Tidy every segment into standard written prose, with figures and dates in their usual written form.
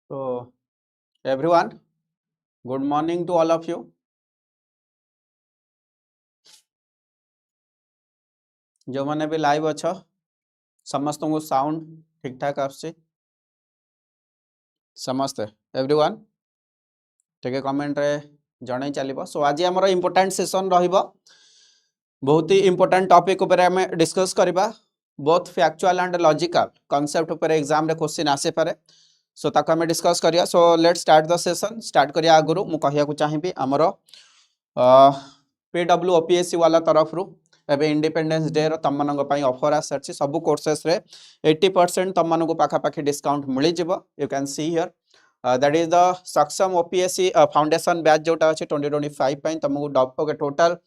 So, everyone, good morning to all of you. जो मैंने भी लाइव अच्छा समस्त को साउंड ठीक ठाक आछे समस्त एवरीवन टेके कमेंट रे जणाई चलिबो सो आज हमर इंपोर्टेंट सेशन रहिबो बहुत ही इंपोर्टेंट टॉपिक ऊपर हमें डिस्कस करबा both factual and logical concept ऊपर एग्जाम रे क्वेश्चन आसे पारे सो ताको हमें डिस्कस करिया so let's start the session start करिया आगुरु मु कहिया को चाहिबी हमर पीडब्ल्यू ओपीएससी वाला तरफ रु एबे इंडिपेंडेंस डे रो तम मानक पई ऑफर आसरछि सब कोर्सेस रे 80% तम मानक पाखा पाखी डिस्काउंट मिलि जिवो you can see here that is the Saksham OPSC foundation batch जोटा अछि 2025 पई तमको okay total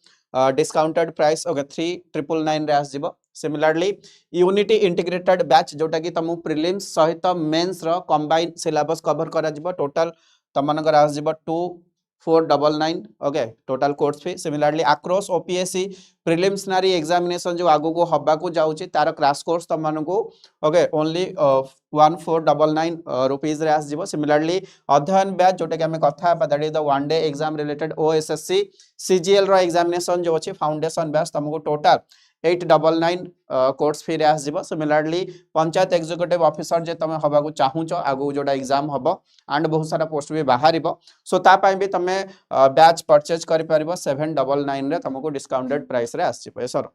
discounted price okay 3999 रे आस जिवो सिमिलरली यूनिटी इंटीग्रेटेड बैच जोटा कि तमु प्रीलिम्स सहित मेंस रो कंबाइन सिलेबस कवर करा जिवो टोटल तम मानक आस जिवो 2499 okay total course fee similarly across OPSC preliminary examination जो आगु को हबा को जाउची तार क्रैश कोर्स तम मानकू ओके ओनली 1499 रुपीस रे आस जिवो सिमिलरली अध्ययन बैच जोटा कि हमें कथा that is the one day exam related OSSC CGL रो एग्जामिनेशन जो अछि फाउंडेशन बैच तमको टोटल 899 कोर्स फी रे आस जिवो सिमिलरली पंचायत एग्जीक्यूटिव ऑफिसर जे तमे हबा को चाहूचो आगु जोटा एग्जाम हबो एंड बहुत सारा पोस्ट भी बाहरिबो सो ता पई भी तमे बैच परचेज करि परिबो 799 रे तमको डिस्काउंटेड प्राइस रे आस जिवो सर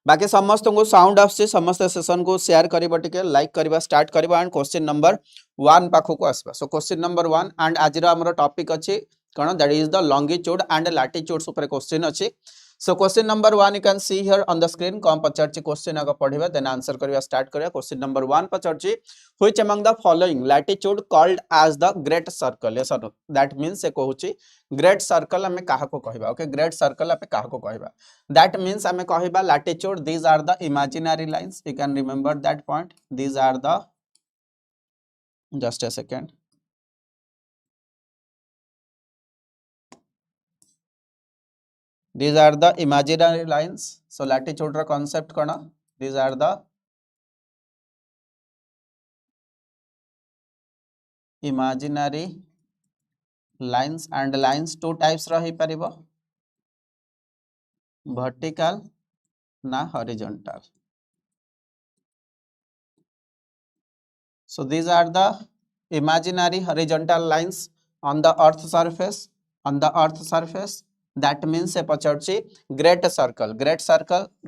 बाकी समस्त को साउंड आसे समस्त सेशन को शेयर करिबो टिके लाइक करिबा स्टार्ट करिबा एंड क्वेश्चन नंबर 1 पाखो को आसबा सो क्वेश्चन नंबर 1 एंड आज रो हमर टॉपिक अछि कोन that is the longitude and latitudes ऊपर क्वेश्चन अछि so question number 1 you can see here on the screen कम पचरची क्वेश्चन आगे पढिबा देन आंसर करिबा स्टार्ट करिया क्वेश्चन नंबर 1 पचरची which among the following latitude called as the great circle yes sir that means से कहूची ग्रेट सर्कल हमें काहा को कहबा ओके ग्रेट सर्कल हमें काहा को कहबा दैट मींस हमें कहबा latitude these are the imaginary lines you can remember that point these are the just a second these are the imaginary lines so latitude ro concept kona these are the imaginary lines and lines two types rahi paribo vertical na horizontal so these are the imaginary horizontal lines on the earth surface that means से पचरची great circle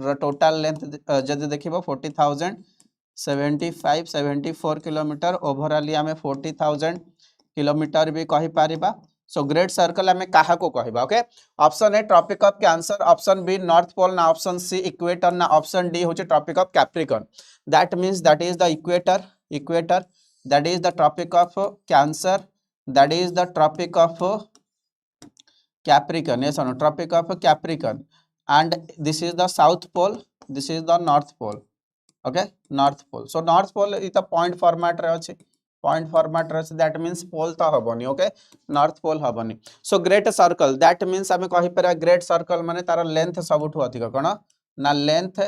रो total length जदि देखिबो 40075 kilometre overall हमें 40000 kilometre भी कहि Paribas so great circle हमें काहा को कहबा okay option A tropic of Cancer option B north pole ना ऑप्शन सी इक्वेटर ना ऑप्शन डी होचे tropic of Capricorn that means that is the equator that is the tropic of Cancer that is the tropic of Capricorn yes or no tropic of Capricorn and this is the south pole this is the north pole okay north pole so north pole is the point format रे अछि that means pole तो हबनी okay north pole हबनी so great circle that means हमें कहि पर great circle माने तार length सबठु अधिक कोन ना length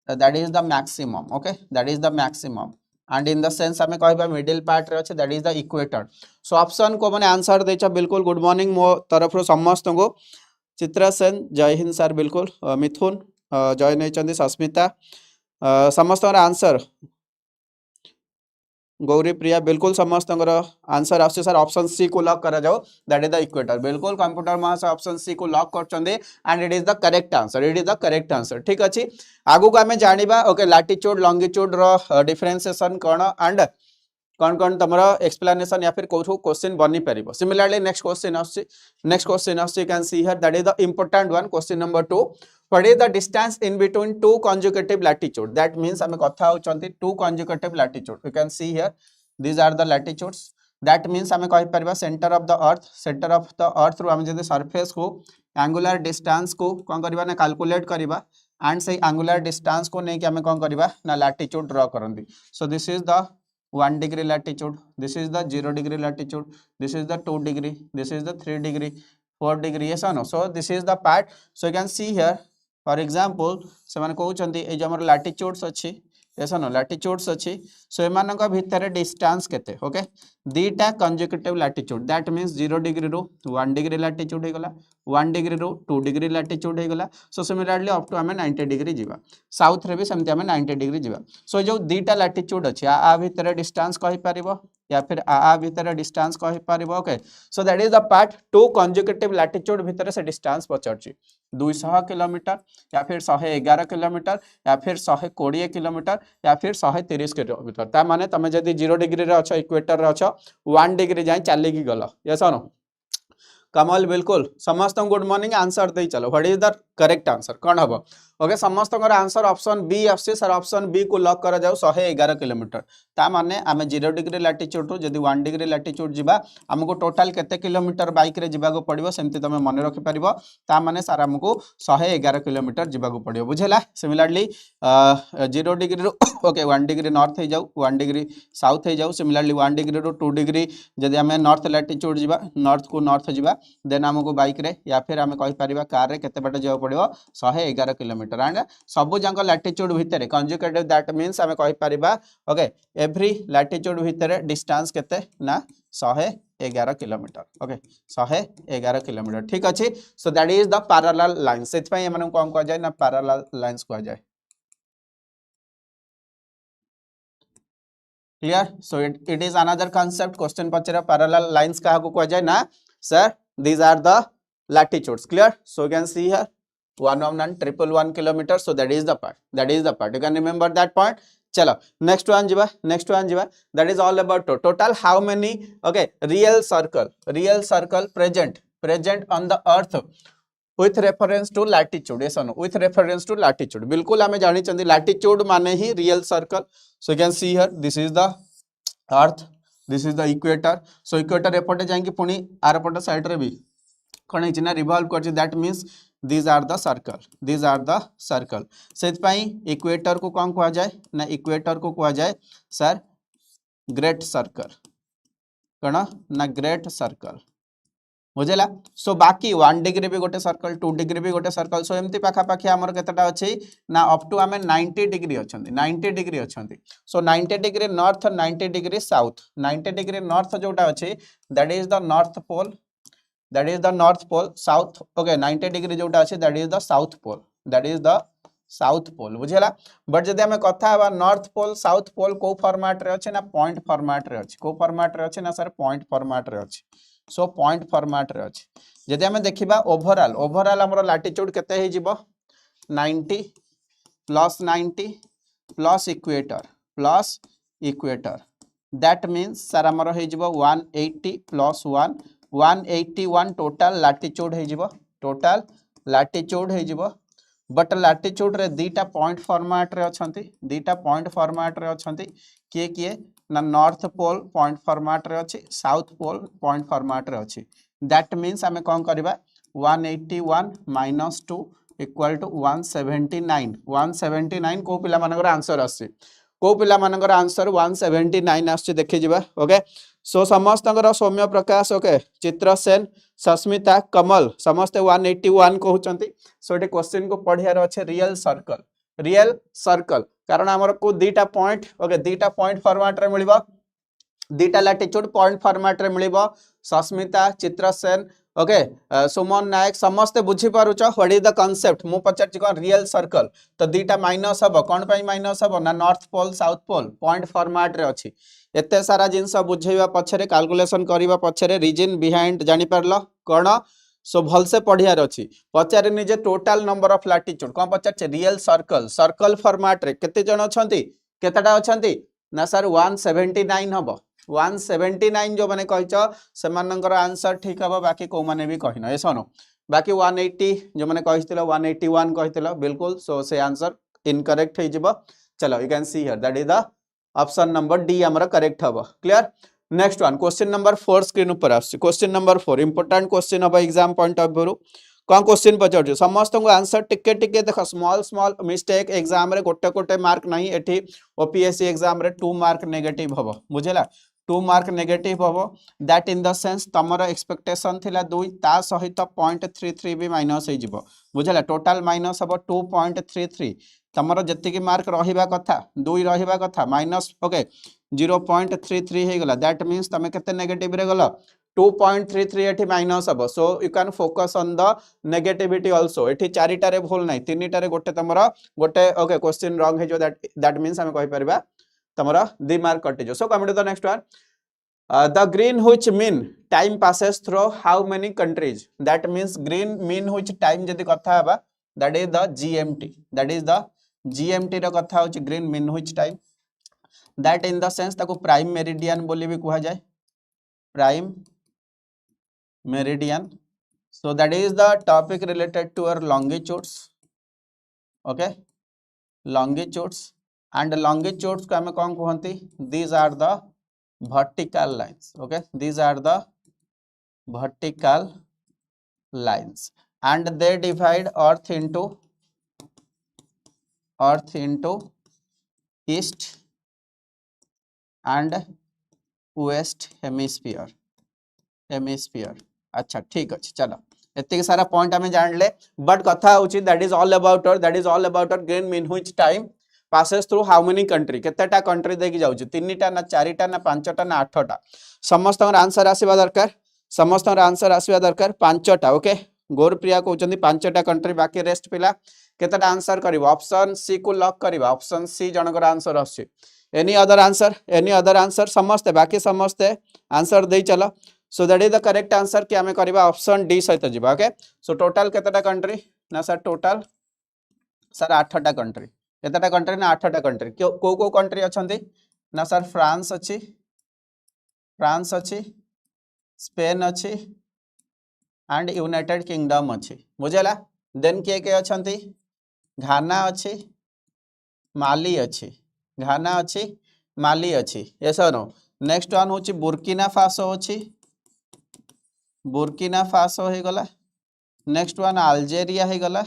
that is the maximum okay that is the maximum and in the sense हमें कहबा मिडिल पार्ट रे अछि that is the equator so option को माने आंसर देचा बिल्कुल गुड मॉर्निंग मो तरफ रो समस्त को चित्रा सेन जय हिंद सर बिल्कुल मिथुन जय नै चंदी सस्मिता समस्त आंसर गौरी प्रिया बिल्कुल समस्त आंसर आछे सर ऑप्शन सी को लॉक करा जाओ दैट इज द इक्वेटर बिल्कुल कंप्यूटर मास ऑप्शन सी को लॉक करचंदे and it is the correct answer ठीक अछि आगु को हमें जानिबा ओके लैटिट्यूड लॉन्गिट्यूड रो डिफरेंशिएशन कोन एंड कौन तमरा एक्सप्लेनेशन या फिर कोथु क्वेश्चन बनी परिबो similarly next question you can see here that is the important one question number 2 what is the distance in between two consecutive latitude that means हमें कथा होचंती two consecutive latitude you can see here these are the latitudes that means हमें कहि परिबा centre of the earth रु हम जदि surface को एंगुलर डिस्टेंस को कोन करबा ना कैलकुलेट करबा एंड से एंगुलर डिस्टेंस को नै कि हमें कोन करबा ना लैटिट्यूड ड्रा करंदी so this is the 1 degree latitude this is the 0 degree latitude this is the 2 degree this is the 3 degree 4 degree yes or no so this is the part so you can see here for example se mane कहउचंती ए जे हमर latitudes अछि yes or no latitudes अच्छी so एमानक भितर distance केते okay दीटा consecutive latitude that means 0 degree रो 1 degree latitude हे गला 1 degree रो 2 डिग्री लैटिट्यूड हे गला सो सिमिलरली अप टू हमें 90 डिग्री जीवा साउथ रे भी सेमति हमें 90 डिग्री जीवा सो जो दीटा लैटिट्यूड अछि आ भितर डिस्टेंस कहि परिबो या फिर आ भितर डिस्टेंस कहि परिबो okay so that is the part two consecutive latitude भितर से डिस्टेंस पचरछि 200 किलोमीटर या फिर 111 किलोमीटर या फिर 120 किलोमीटर या फिर 130 किलोमीटर ता माने तमे जदी 0 डिग्री रे अछो इक्वेटर रे अछो 1 डिग्री जाय चली की गलो यस और नो कमल बिल्कुल समस्त गुड मॉर्निंग आंसर दे चलो what is the correct answer कौन हबो ओके समस्त आंसर ऑप्शन बी आसी सर ऑप्शन बी को लॉक करा जाऊ 111 किलोमीटर ता माने आमे 0 डिग्री लैटिट्यूड रु जदी 1 डिग्री लैटिट्यूड जिबा हमको टोटल केते किलोमीटर बाइक रे जिबा को पड़िबो सेमति तमे मन रखि परिबो ता माने सर हमको 111 किलोमीटर जिबा को पड़िबो बुझेला सिमिलरली 0 डिग्री रु ओके 1 डिग्री नॉर्थ हे जाऊ 1 डिग्री साउथ हे जाऊ सिमिलरली 1 डिग्री रु 2 डिग्री जदी हमें नॉर्थ लैटिट्यूड जिबा नॉर्थ को नॉर्थ जिबा देन हमको बाइक रे या फिर हमें कहि परिबा कार रे केते बाटे जाऊ पड़िबो 111 किलोमीटर एंड सबु जांक लैटिट्यूड भितर कंजुगेटिव दैट मींस हमें कहि परिबा ओके एवरी लैटिट्यूड भितर डिस्टेंस केते ना 111 किलोमीटर ओके 111 किलोमीटर ठीक अछि so that is the parallel line सेत पई हमन कोन कह जाय ना पैरेलल लाइंस कह जाय clear so it is another concept question पचरा पैरेलल लाइंस का को कह जाय ना sir these are the latitudes clear so you can see here 111 kilometer so that is the part you can remember that point chalo next one jiba that is all about total how many okay real circle present on the earth with reference to latitude yes or no with reference to latitude बिल्कुल हमें जानी चंदी latitude माने ही real circle so you can see here this is the earth this is the equator so equator एपटे जांगी पुनी are पट side रे भी कोन Hina revolve करछि that means these are the circle सेत पई इक्वेटर को कोन कहा जाय ना इक्वेटर को कहा जाय सर ग्रेट सर्कल कोन ना ग्रेट सर्कल बुझेला सो बाकी 1 डिग्री भी गोटे सर्कल 2 डिग्री भी गोटे सर्कल सो एमती पाखा पाखी हमर केतटा अछि ना अप टू हमें 90 डिग्री अछंती so 90 degree north 90 degree south 90 degree north जोटा अछि that is the north pole south okay 90 degree जोटा अछि that is the south pole बुझेला बट जदि हमें कथा हबा नॉर्थ पोल साउथ पोल को फॉर्मेट रे अछि ना पॉइंट फॉर्मेट रे अछि को फॉर्मेट रे अछि ना सर पॉइंट फॉर्मेट रे अछि सो पॉइंट फॉर्मेट रे अछि जदि हमें देखिबा ओवरऑल हमर लैटिट्यूड केते हे जिवो 90 plus equator that means sir हमर हे जिवो 180 प्लस 1 181 टोटल लैटिट्यूड हे जिवो बट लैटिट्यूड रे दीटा पॉइंट फॉर्मेट रे अछंती किए ना नॉर्थ पोल पॉइंट फॉर्मेट रे अछि साउथ पोल पॉइंट फॉर्मेट रे अछि दैट मींस हमें कोन करबा 181 माइनस 2 इक्वल टू 179 को पिला मानकर आंसर आसी को पिला मानकर आंसर 179 आसी देखि जिबा ओके सो समस्तंगर सौम्य प्रकाश ओके चित्रसेन सस्मिता कमल समस्त 181 कहउचंती सो एटे क्वेश्चन को पढियार अछि रियल सर्कल कारण हमर को दीटा पॉइंट ओके दीटा पॉइंट फॉर्मेट रे मिलिबा दीटा लैटिट्यूड पॉइंट फॉर्मेट रे मिलिबा सस्मिता चित्रसेन ओके सुमन नायक समस्त बुझी पारुच व्हाट इज द कांसेप्ट मु पचारछि कोन रियल सर्कल तो दीटा माइनस हबो कोन पई माइनस हबो ना north pole south pole point format रे अछि एते सारा जिंस बुझेबा पछरे कैलकुलेशन करबा पछरे रीजन बिहाइंड जानि परलो कोन सो भल से पढ़ियार अछि पचारे निजे टोटल नंबर ऑफ लैटिट्यूड कोन पचारछि रियल सर्कल फॉर्मेट रे केते जण अछंती केतेटा अछंती ना सर 179 हबो 179 जो माने कहछ से मानकर आंसर ठीक हबो बाकी को माने भी कहिनो एसनो बाकी 180 जो माने कहितलो 181 कहितलो बिल्कुल सो से आंसर इनकरेक्ट हे जिवो चलो you can see here that is the option number D हमर करेक्ट हबो clear next one question number 4 screen ऊपर आछि क्वेश्चन नंबर 4 इंपोर्टेंट क्वेश्चन हबो एग्जाम पॉइंट ऑफ व्यू कोन क्वेश्चन पचार समस्त को आंसर टिके देख स्मॉल मिस्टेक एग्जाम रे गोटे मार्क नहीं एठी ओपीएससी एग्जाम रे 2 मार्क नेगेटिव हबो बुझेला 2 मार्क नेगेटिव हम दैट इन द सेंस तुम एक्सपेक्टेशन थिला 2 ता सहित 0.33 भी माइनस हो बुझला टोटल माइनस हम 2.33 तुम जी मार्क रहा कथा 2 रहा कथा माइनस ओके 0.33 हो गला दैट मीन्स तुम केते नेगेटिव रे गला 2.33 एठी माइनस हम सो you can focus on the negativity also एठी चारिटारे भूल नाही तीनिटारे गोटे तुमरा गोटे ओके क्वेश्चन रॉन्ग है जो दैट मीन्स हम कहि परबा तुमरा 2 मार्क कटि जो so come to the next one the green which mean time passes through how many countries that means green mean which time जदि कथा हबा that is the GMT रो कथा होची green mean which time that in the sense ताको prime meridian बोली भी कहा जाए prime meridian so that is the topic related to our longitudes okay longitudes and longitudes को हमें कौन कहती these are the vertical lines okay these are the vertical lines and they divide earth into east and west hemisphere अच्छा ठीक अच्छे चलो एतिक सारा point आम जान ले बट कथा होची that is all about green mean which time passes through how many country केतेटा कंट्री देखि जाउची तीनटा ना चारिटा ना पांचटा ना आठटा समस्तर आंसर आसीबा दरकार पांचटा ओके गौरप्रिया कहउचंदी पांचटा कंट्री बाकी रेस्ट पिला केतेटा आंसर करिवो ऑप्शन सी को लॉक करिवो ऑप्शन सी जनकर आंसर आसी एनी अदर आंसर समस्त बाकी समस्त आंसर दे चलो so that is the correct answer कि हमें करबा ऑप्शन डी सहित जिबा ओके सो टोटल केतेटा कंट्री ना सर टोटल सर 8टा कंट्री केतेटा कंट्री ना 8टा कंट्री को कंट्री अछंती ना सर फ्रांस अछि स्पेन अछि एंड यूनाइटेड किंगडम अछि बुझला देन के अछंती घाना अछि माली अछि यस और नो नेक्स्ट वन होची बुर्किना फासो हो गला नेक्स्ट वन अल्जेरिया हो गला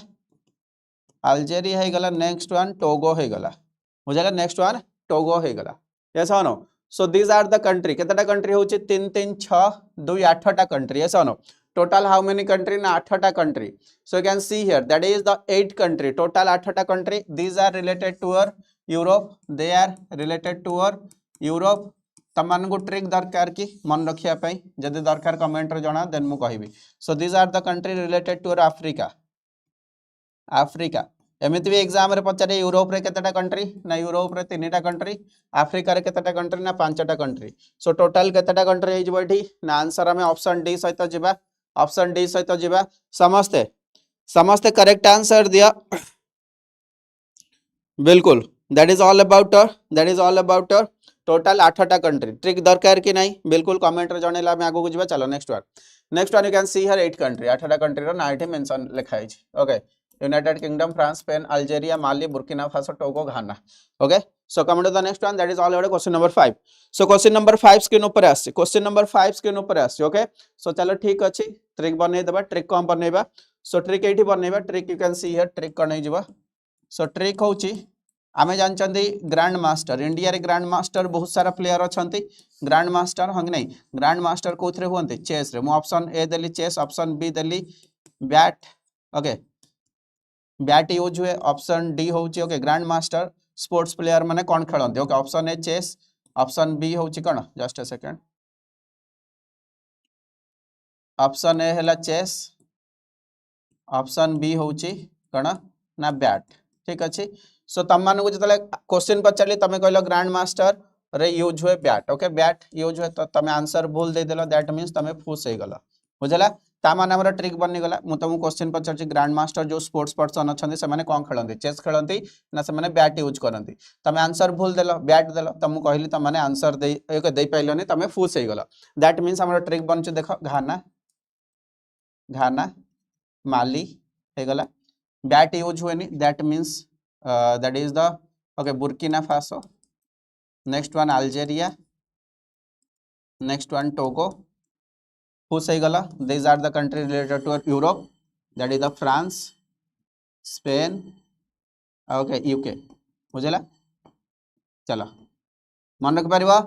नेक्स्ट वन टोगो हो गला बुझला नेक्स्ट वन टोगो हो गला यस और no so these are the country केतेटा कंट्री होची 3 3 6 2 8टा कंट्री यस और no total how many country ना 8टा country so you can see here that is the 8 country total 8टा country these are related to our Europe they are related to our Europe तमन को trick दरकार कि मन रखिया पई जदि दरकार कमेंट रे जणा देन मु कहिबी so these are the country related to our Africa एमिति भी एग्जाम रे पचारे यूरोप रे केतेटा कंट्री ना यूरोप रे 3टा कंट्री अफ्रीका रे केतेटा कंट्री ना 5टा कंट्री सो टोटल केतेटा कंट्री हे जबो एठी ना आंसर हमें ऑप्शन डी सहित जिबा समस्ते करेक्ट आंसर दिया बिल्कुल that is all about total 8टा कंट्री ट्रिक दरकार कि नहीं बिल्कुल कमेंट रे जणेला हम आगो को जिबा चलो next one you can see here 8 country 8टा कंट्री रो ना एठी मेंशन लिखा है okay United Kingdom France Spain Algeria Mali Burkina Togo Ghana okay so come to the next one that is all about question number 5 so question number 5 screen ऊपर आसी okay so चलो ठीक अछि trick बनै देबा trick कम बनैबा so trick एठी बनैबा trick you can see here trick कनै जिबा सो ट्रिक होची आमे जानचंदी ग्रैंड मास्टर इंडिया रे ग्रैंड मास्टर बहुत सारा प्लेयर अछंती ग्रैंड मास्टर हंग नहीं ग्रैंड मास्टर कोथरे होंते चेस रे मु ऑप्शन ए देली चेस ऑप्शन बी देली बैट ओके बैट यूज हुए ऑप्शन डी होची okay grand master sports player माने कोन खेलंती okay option A chess option B होची कोन just a second option A हला चेस ऑप्शन बी होची कोन ना बैट ठीक अछि सो तम मान को जतले क्वेश्चन पचारली तमे कहलो ग्रैंड मास्टर रे यूज हुए बैट ओके बैट यूज हुए तो तमे आंसर भूल दे देलो दैट मींस तमे फुस हे गला बुझला ता माने हमरा ट्रिक बनि गला मु तुम क्वेश्चन पचारची ग्रैंड मास्टर जो स्पोर्ट्स पर्सन अछंती से माने कोन खेलंती चेस खेलंती ना से माने बैट यूज करंती तमे आंसर भूल देलो बैट देलो तमु कहली त माने आंसर दे एक दे पाइलोनी तमे फुस हे गला दैट मींस हमरा ट्रिक बनछ देखो घाना माली हे गला बैट यूज हुए नहीं that means that is the okay Burkina Faso next one Algeria next one Togo who say gala these are the country related to Europe that is the France Spain okay UK बुझला चलो मन रख पारिबा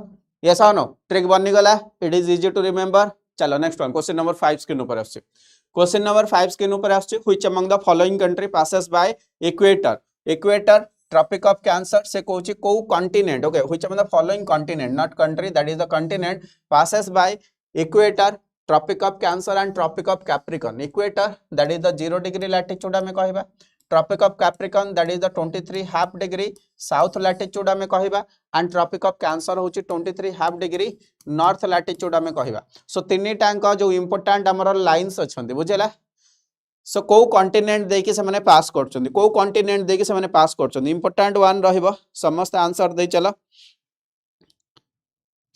yes और no trick बनी गला it is easy to remember चलो next one question number 5 screen ऊपर आछे क्वेश्चन नंबर 5 स्क्रीन ऊपर आछे which among the following country passes by equator equator tropic of cancer से कहूची को continent okay which among the following continent not country that is the continent passes by equator tropic of cancer and tropic of capricorn equator that is the 0 degree latitude में कहबा tropic of Capricorn that is the 23 half degree south latitude में कहबा and tropic of cancer होची 23 half degree north latitude में कहबा सो तीन tank जो important हमर लाइंस अछंती बुझेला सो को कॉन्टिनेंट देकी से माने पास करछंती को कॉन्टिनेंट देकी से माने पास करछंती इंपोर्टेंट वन रहइबो समस्त आंसर दे चलो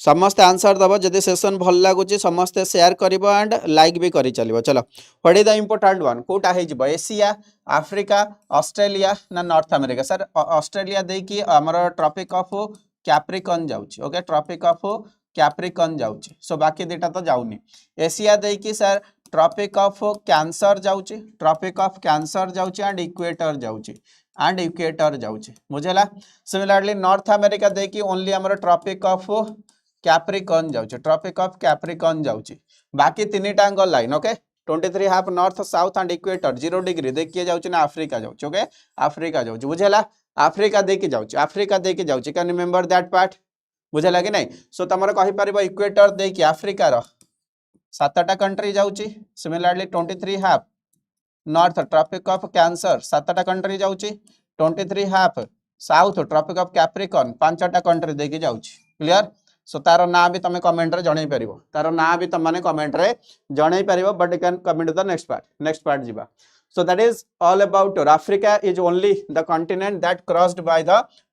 समस्त आंसर दबो जदि सेशन भल लागुची समस्त शेयर करिवो एंड लाइक भी करि चलिवो चलो what is the important one कोटा हे जिवो एशिया अफ्रीका ऑस्ट्रेलिया ना नॉर्थ अमेरिका सर ऑस्ट्रेलिया देकी हमर ट्रॉपिक ऑफ कैप्रिकॉर्न जाउची ओके ट्रॉपिक ऑफ कैप्रिकॉर्न जाउची सो बाकी दुटा तो जाउनी एशिया देकी सर ट्रॉपिक ऑफ कैंसर जाउची ट्रॉपिक ऑफ कैंसर जाउची एंड इक्वेटर जाउची बुझेला सिमिलरली नॉर्थ अमेरिका देकी ओनली हमर ट्रॉपिक ऑफ कैप्रिकॉर्न जाउची ट्रॉपिक ऑफ कैप्रिकॉर्न जाउची बाकी तीन टांग line okay 23 half north south and equator 0 degree देखिए जाउची ना अफ्रीका जाउची ओके अफ्रीका जाउची बुझेला अफ्रीका देकी जाउची कैन रिमेंबर दैट पार्ट बुझेला कि नहीं सो तमर कहि परबो इक्वेटर देकी अफ्रीका रो सातटा कंट्री जाउची similarly 23 half north tropic of cancer सातटा कंट्री जाउची 23 half south tropic of capricorn पांचटा कंट्री देकी जाउची क्लियर सो तार ना भी तमे कमेंट रे जणै परिबो तार ना भी तम माने कमेंट रे जणै परिबो but you can comment the next part जिबा so that is all about Africa is only the continent that crossed by the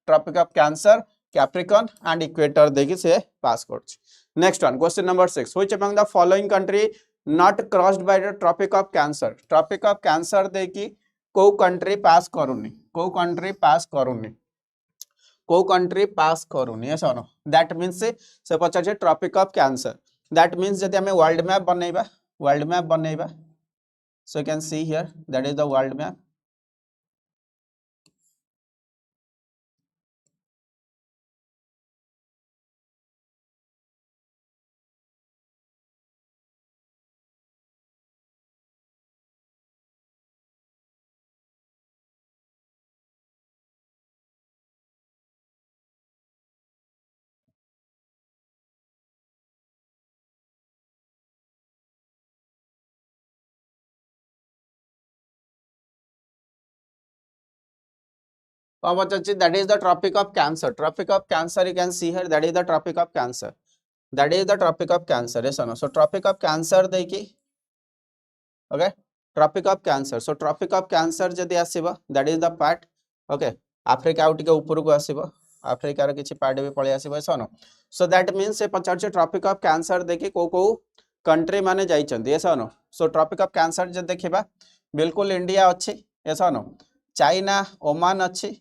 tropic of cancer capricorn and equator देखि से पास करछ next one question number 6 which among the following country not crossed by the tropic of cancer देखि को country pass करूनी को country pass करूनी yes और no that means से पचार छे tropic of Cancer that means जदि हमें वर्ल्ड मैप बनेबा so you can see here that is the world map that is the tropic of cancer you can see here that is the tropic of cancer yes or no so tropic of cancer देखी okay tropic of cancer so tropic of cancer जदि आसीबा that is the part okay Africa out के ऊपर को आसीबा Africa रे किछि part भी पळे आसीबा yes or no so that means से पचार छे ट्रॉपिक ऑफ कैंसर देखी को कंट्री माने जाइछन्ती yes or no so tropic of cancer जे देखिबा बिल्कुल इंडिया अछि yes or no China Oman अछि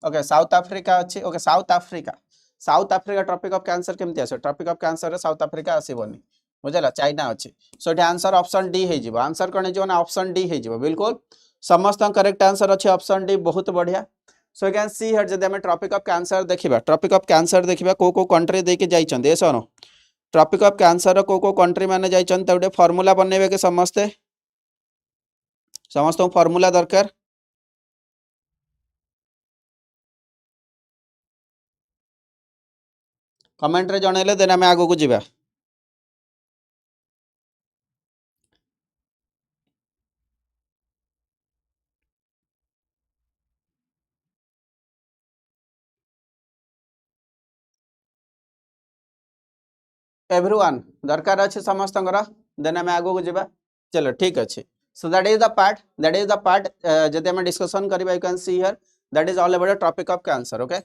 ओके साउथ अफ्रीका अछि okay South Africa tropic of cancer केमति आसे ट्रॉपिक ऑफ कैंसर रे साउथ अफ्रीका आसीबोनी बुझला चाइना अछि सो एटा आंसर ऑप्शन डी हे जिवो आंसर कोने जिवो ना ऑप्शन डी हे जिवो बिल्कुल समस्त करेक्ट आंसर अछि ऑप्शन डी बहुत बढ़िया सो यू कैन सी हियर जदि हम ट्रॉपिक ऑफ कैंसर देखिबा को कंट्री देके जाइछन एसो नो ट्रॉपिक ऑफ कैंसर को कंट्री माने जाइछन त उडे फार्मूला बनेबे के समस्त फार्मूला दरकार कमेंट रे जणैले देन हम आगो को जिबा एवरीवन दरकार अछि समस्तंकर देन हम आगो को जिबा चलो ठीक अछि so that is the part जदि हम डिस्कशन करबा you can see here that is all about tropic of Cancer okay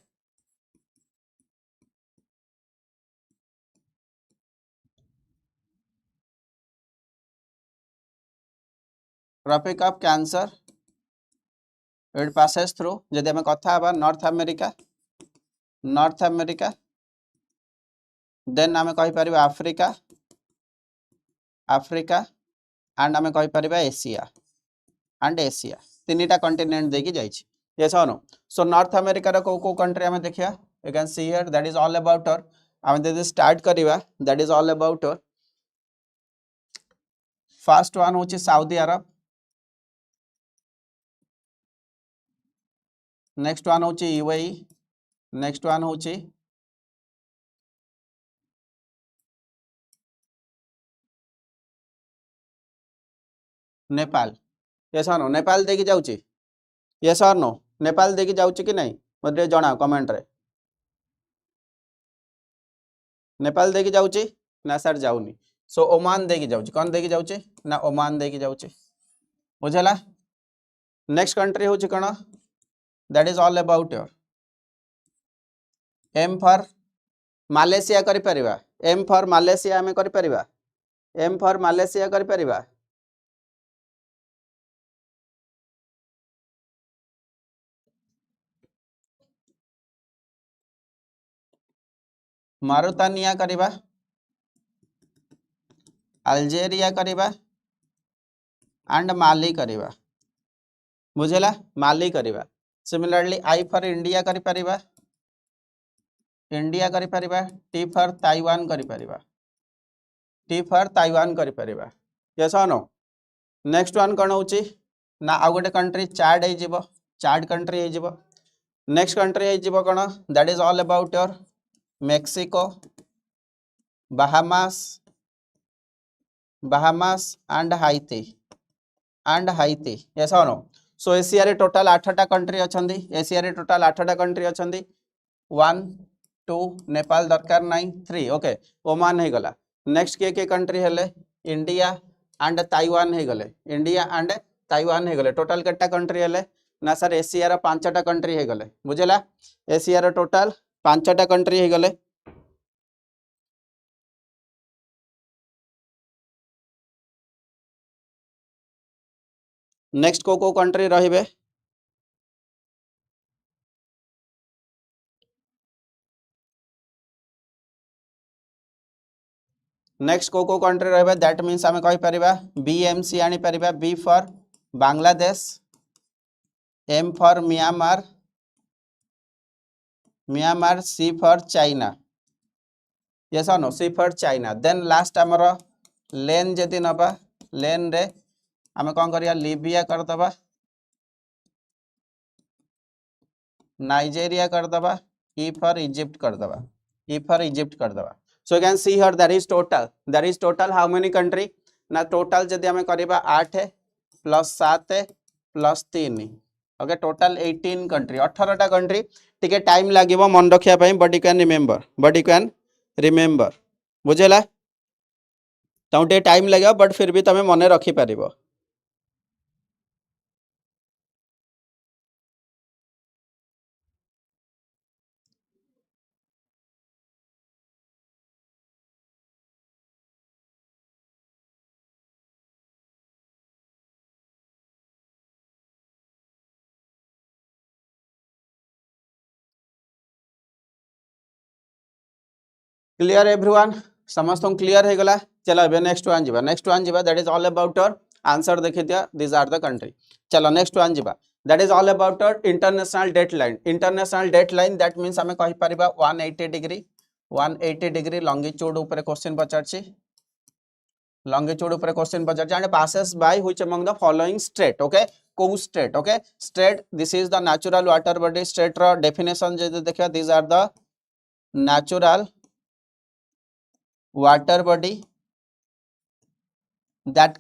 tropic of Cancer it passes through जदि हम कथा बा नॉर्थ अमेरिका देन आम कहि परिबा अफ्रीका एंड आम कहि परिबा एशिया तीनटा कॉन्टिनेंट देखि जाइछि यस और नो सो नॉर्थ अमेरिका रो को कंट्री हम देखिया you can see here that is all about आम जब स्टार्ट करवा that is all about first one हूँ साउदी अरब, नेक्स्ट वन हूँ यूएई, नेक्स्ट वन हूँ नेपाल। यस और नो नेपाल देखी जाउची, यस और नो नेपाल देखी जाउची कि नहीं मते जणा कमेंट रे, नेपाल देखी जाउची ना सर जाउनी। सो ओमान देखी जाउची, कौन देखी जाउची ना ओमान देखी जाउची, बुझला। नेक्स्ट कंट्री हूँ कौन that is all about your M for Malaysia करि परिबा, एम फॉर मालेशिया हमें करि परिबा, एम फॉर मालेशिया करि परिबा। मारुतानिया करिबा, अल्जेरिया करिबा एंड माली करिबा, बुझेला माली करिबा। सिमिलरली आई फॉर इंडिया करि परिबा, इंडिया करि परिबा, टी फॉर ताइवान करि परिबा, टी फॉर ताइवान करि परिबा। यस और नो। नेक्स्ट वन कौन होची ना आ गोटे कंट्री चार्ड हो जिवो, चार्ड कंट्री हो जिवो। नेक्स्ट कंट्री हो जिवो कौन that is all about your Mexico, Bahamas, Bahamas and हाइती, and हाइती। Yes और नो। सो एशिया रे टोटल 8टा कंट्री अछंदी, एशिया रे टोटल 8टा कंट्री अछंदी, 1 2 नेपाल दरकार नहीं 3 ओके ओमान हे गला। नेक्स्ट के कंट्री हेले इंडिया एंड ताइवान हे गले, इंडिया एंड ताइवान हे गले। टोटल केटा कंट्री हेले ना सर एशिया रे 5टा कंट्री हे गले, बुझेला एशिया रे टोटल 5टा कंट्री हे गले। नेक्स्ट को कंट्री रहिबे नेक्स्ट को कंट्री रहिबे दैट मींस हमें कहि परिबा बीएमसी आनी परिबा, B for Bangladesh, M for Myanmar, Myanmar, C for China. Yes और no C for China. Then last हमर लेन जदि नबा लेन रे आमे कोन करिया लीबिया कर दबा, नाइजेरिया कर दबा, ई फॉर इजिप्ट कर दबा, ई फॉर इजिप्ट कर दबा। So you can see here that is total how many country ना टोटल जदि हमें करिबा 8 plus 7 plus 3 okay total 18 country, 18टा कंट्री। टिके टाइम लागिवो मन रखिया पई but you can remember, but you can remember, बुझेला तो टे टाइम लगे बट फिर भी तमें मन रखी पारिबो। क्लियर एवरीवन, समस्त क्लियर हो गला। चलो अब नेक्स्ट वन जीवा, नेक्स्ट वन जीवा that is all about your answer देखि दिया दिस आर द कंट्री। चलो नेक्स्ट वन जीवा that is all about your international date line. International date line that means हमें कहि परिबा 180 डिग्री, 180 डिग्री लॉन्गिट्यूड ऊपर क्वेश्चन पचारछि, लॉन्गिट्यूड ऊपर क्वेश्चन पचारछि and passes by which among the following state okay को strait okay strait this is the natural water body. Strait रो definition जे देखिया this are the natural water body that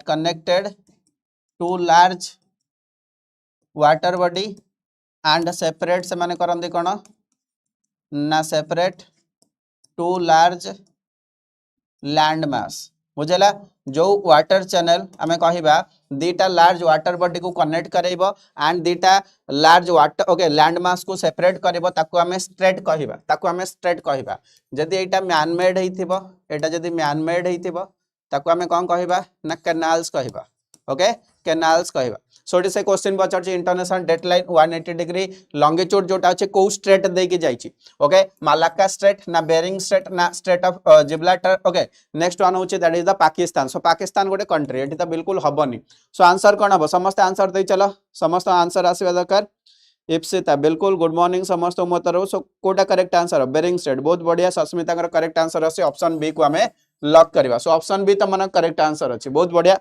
connected to large water body and separate से माने करंदी कोन ना separate to large land mass, बुझेला जो water channel हमें कहिबा दीटा लार्ज वाटर बॉडी को कनेक्ट करेबो एंड दीटा large water okay land mass को सेपरेट करेबो ताको हमें स्ट्रेट कहिबा, ताको हमें स्ट्रेट कहिबा। जदी एटा मैन मेड हेतिबो, एटा जदी मैन मेड हेतिबो ताको हमें कोन कहिबा ना कैनाल्स कहिबा ओके कैनाल्स कहिबा। So it is a question पचार international date line 180 degree longitude जोटा अछि को स्ट्रेट देके जाइछि ओके मालाक्का स्ट्रेट ना बेरिंग स्ट्रेट ना strait of Gibraltar okay. Next one होछि that is the Pakistan. So Pakistan गोटे कंट्री एठी त बिल्कुल हबनी। सो आंसर कोन हबो समस्त आंसर दे चलो, समस्त आंसर आसीबा दरकार इप्सिता बिल्कुल गुड मॉर्निंग समस्त मो तरफ सो कोटा करेक्ट आंसर बेरिंग स्टेट बहुत बढ़िया सस्मिता करेक्ट आंसर अछि ऑप्शन बी को हमें लॉक करबा सो ऑप्शन बी तमन करेक्ट आंसर अछि बहुत बढ़िया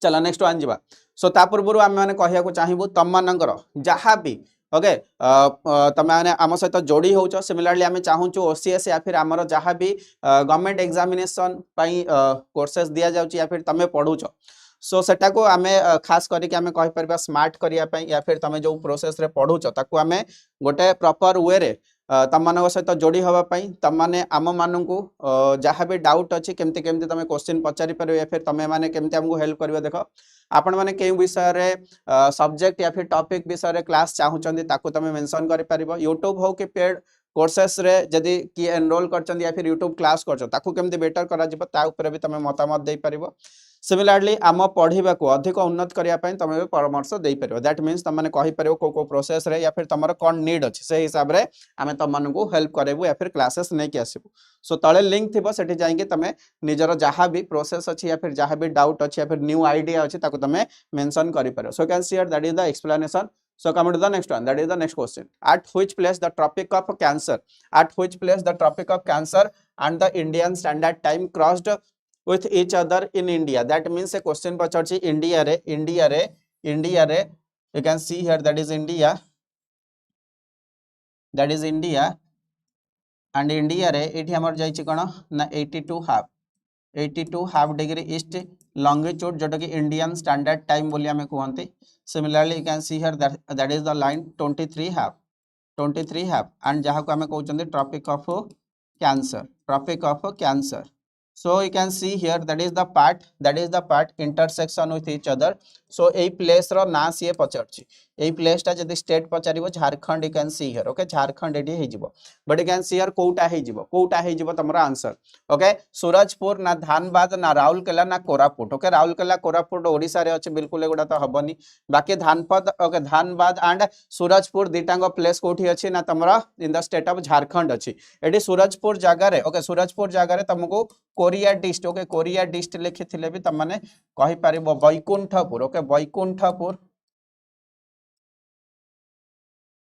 चला नेक्स्ट वन जीवा सो ता पूर्व आम मैंने कहया को चाहिबू तम मानकर जहाँ भी ओके तमे माने आम सहित जोड़ी होच सिमिलरली आम चाहूँ ओसीएस या फिर आमर जहाँ भी गवर्नमेंट एग्जामिनेशन कोर्सेस दिया जाउची या फिर तमे पढ़ुच सो सेटा को आमे खास करके आमे कहि परबा स्मार्ट करिया पई या फिर तमे जो प्रोसेस रे पढ़ुच ताकू आमे गोटे प्रॉपर वे रे तम मान सहित जोड़ी हवा पई तम माने आम मानू जहाँ भी डाउट अच्छी केमती केमती तमे क्वेश्चन पचारि पारे या फिर तमे माने केमती हमको हेल्प करिवे देखो आपण माने केउ विषय रे सब्जेक्ट या फिर टॉपिक विषय रे क्लास चाहूचंदी ताकू तमे मेंशन करि परिबो YouTube हो कि पेड कोर्सेस रे जदी कि एनरोल करचंदी या फिर YouTube क्लास करचो ताकू केमती बेटर करा जिवो ता ऊपर भी तमे मतामत देई परिबो सिमिलरली आम पढ़ा को अधिक उन्नत करने तुम परामर्श दे पार दैट मीन्स तुमने कही पार को प्रोसेस रे या फिर तुम कौन नीड अच्छे से हिसाब से आम तुमको हेल्प करेबू या फिर क्लासेस नहीं आसबू सो तले लिंक थी से जाइए तुम निजर जहाँ भी प्रोसेस अच्छी या फिर जहाँ भी डाउट अच्छी या फिर न्यू आइडिया अच्छी तुम मेंशन कर सो can see here that is the explanation so coming to the next one that is the next question at which place the tropic of cancer at which place the tropic of cancer and the Indian standard time crossed with each other in India that means a question pacharchi India re you can see here that is India and India re एठी हमर जाई छि कोन ना 82 half degree east longitude जोटा कि Indian standard time बोली हमें कहते similarly you can see here that is the line 23 half and जहाँ को हमें कहते tropic of Cancer so you can see here that is the part intersection with each other so ei place ro na sie pacharchi ei place ta jodi state pacharibo Jharkhand you can see here okay Jharkhand edi he jibo but you can see here कोटा he jibo तमरा answer okay Surajpur ना धानबाद ना राउरकेला ना Koraput okay Rourkela Koraput Odisha रे अछि बिल्कुल एगुडा तो हबनी बाकी धानबाद एंड सूरजपुर दिटांग प्लेस कोठी अछि ना तमरा in the state of Jharkhand अछि एडी सूरजपुर जगह रे okay सूरजपुर जगह रे तुमको Koriya district okay Koriya district लिखि थिले भी तमने कहि परिबो Baikunthpur okay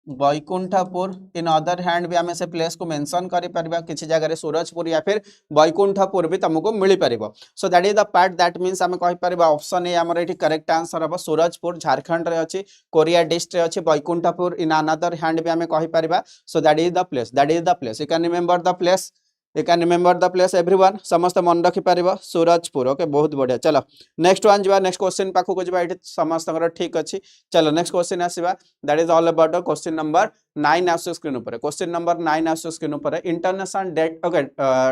Baikunthpur in other hand भी हमें से प्लेस को मेंशन करि परबा किछि जगह रे सूरजपुर या फिर बैकुंठपुर भी तुमको मिली परिबो so that is the part that means हमें कहि परबा ऑप्शन ए हमर एठी करेक्ट आंसर हबो सूरजपुर झारखंड रे अछि कोरिया डिस्ट रे अछि बैकुंठपुर इन अनदर हैंड भी हमें कहि परबा so that is the place you can remember the place everyone समस्त मन रखि पारिबो सूरजपुर ओके बहुत बढ़िया चलो नेक्स्ट वन जीवा नेक्स्ट क्वेश्चन पाखु को जीवा एठी समस्त ठीक अछि चलो नेक्स्ट क्वेश्चन आसीबा that is all about question number 9 आसो स्क्रीन ऊपर क्वेश्चन नंबर 9 आसो स्क्रीन ऊपर international date okay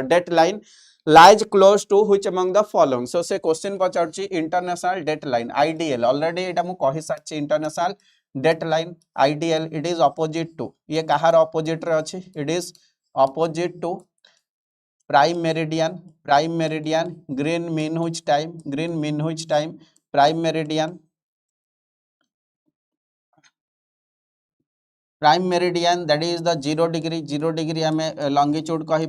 date line lies close to which among the following so से क्वेश्चन पचारछि international date line IDL already एटा मु कहि साछि international date line IDL it is opposite to ये कहार अपोजिट रे अछि it is opposite to prime meridian Greenwich mean time prime meridian that is the 0 degree हमें लॉन्गिट्यूड कहि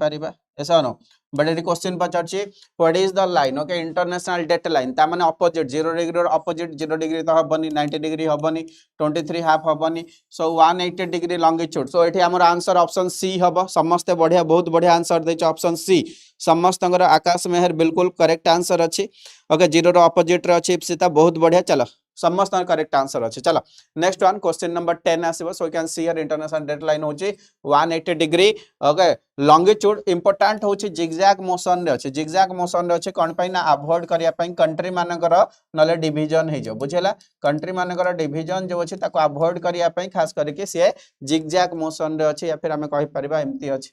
परिबा ऐसा नो बट एटी क्वेश्चन पचारछि what is the line okay international date line ता माने अपोजिट 0 डिग्री और अपोजिट 0 डिग्री तो हबनी 90 डिग्री हबनी 23 हाफ हबनी सो 180 डिग्री लॉन्गिट्यूड सो एठी हमर आंसर ऑप्शन सी हबो समस्त बढ़िया बहुत बढ़िया आंसर दैछ ऑप्शन सी समस्तंगर आकाश मेहर बिल्कुल करेक्ट आंसर अछि ओके 0 रो अपोजिट रे अछि इप्सिता बहुत बढ़िया चलो समस्त करेक्ट आंसर अछि चलो नेक्स्ट वन क्वेश्चन नंबर 10 आसीबो so you can see here international date line होची 180 डिग्री ओके लॉन्गिट्यूड इंपोर्टेंट होची जिगजैग मोशन रे अछि कोन पई ना अवॉइड करिया पई कंट्री मानकर नले डिवीजन हे जो बुझेला कंट्री मानकर डिवीजन जो अछि ताको अवॉइड करिया पई खास करके से जिगजैग मोशन रे अछि या फिर हमें कहि परिबा एम्ति अछि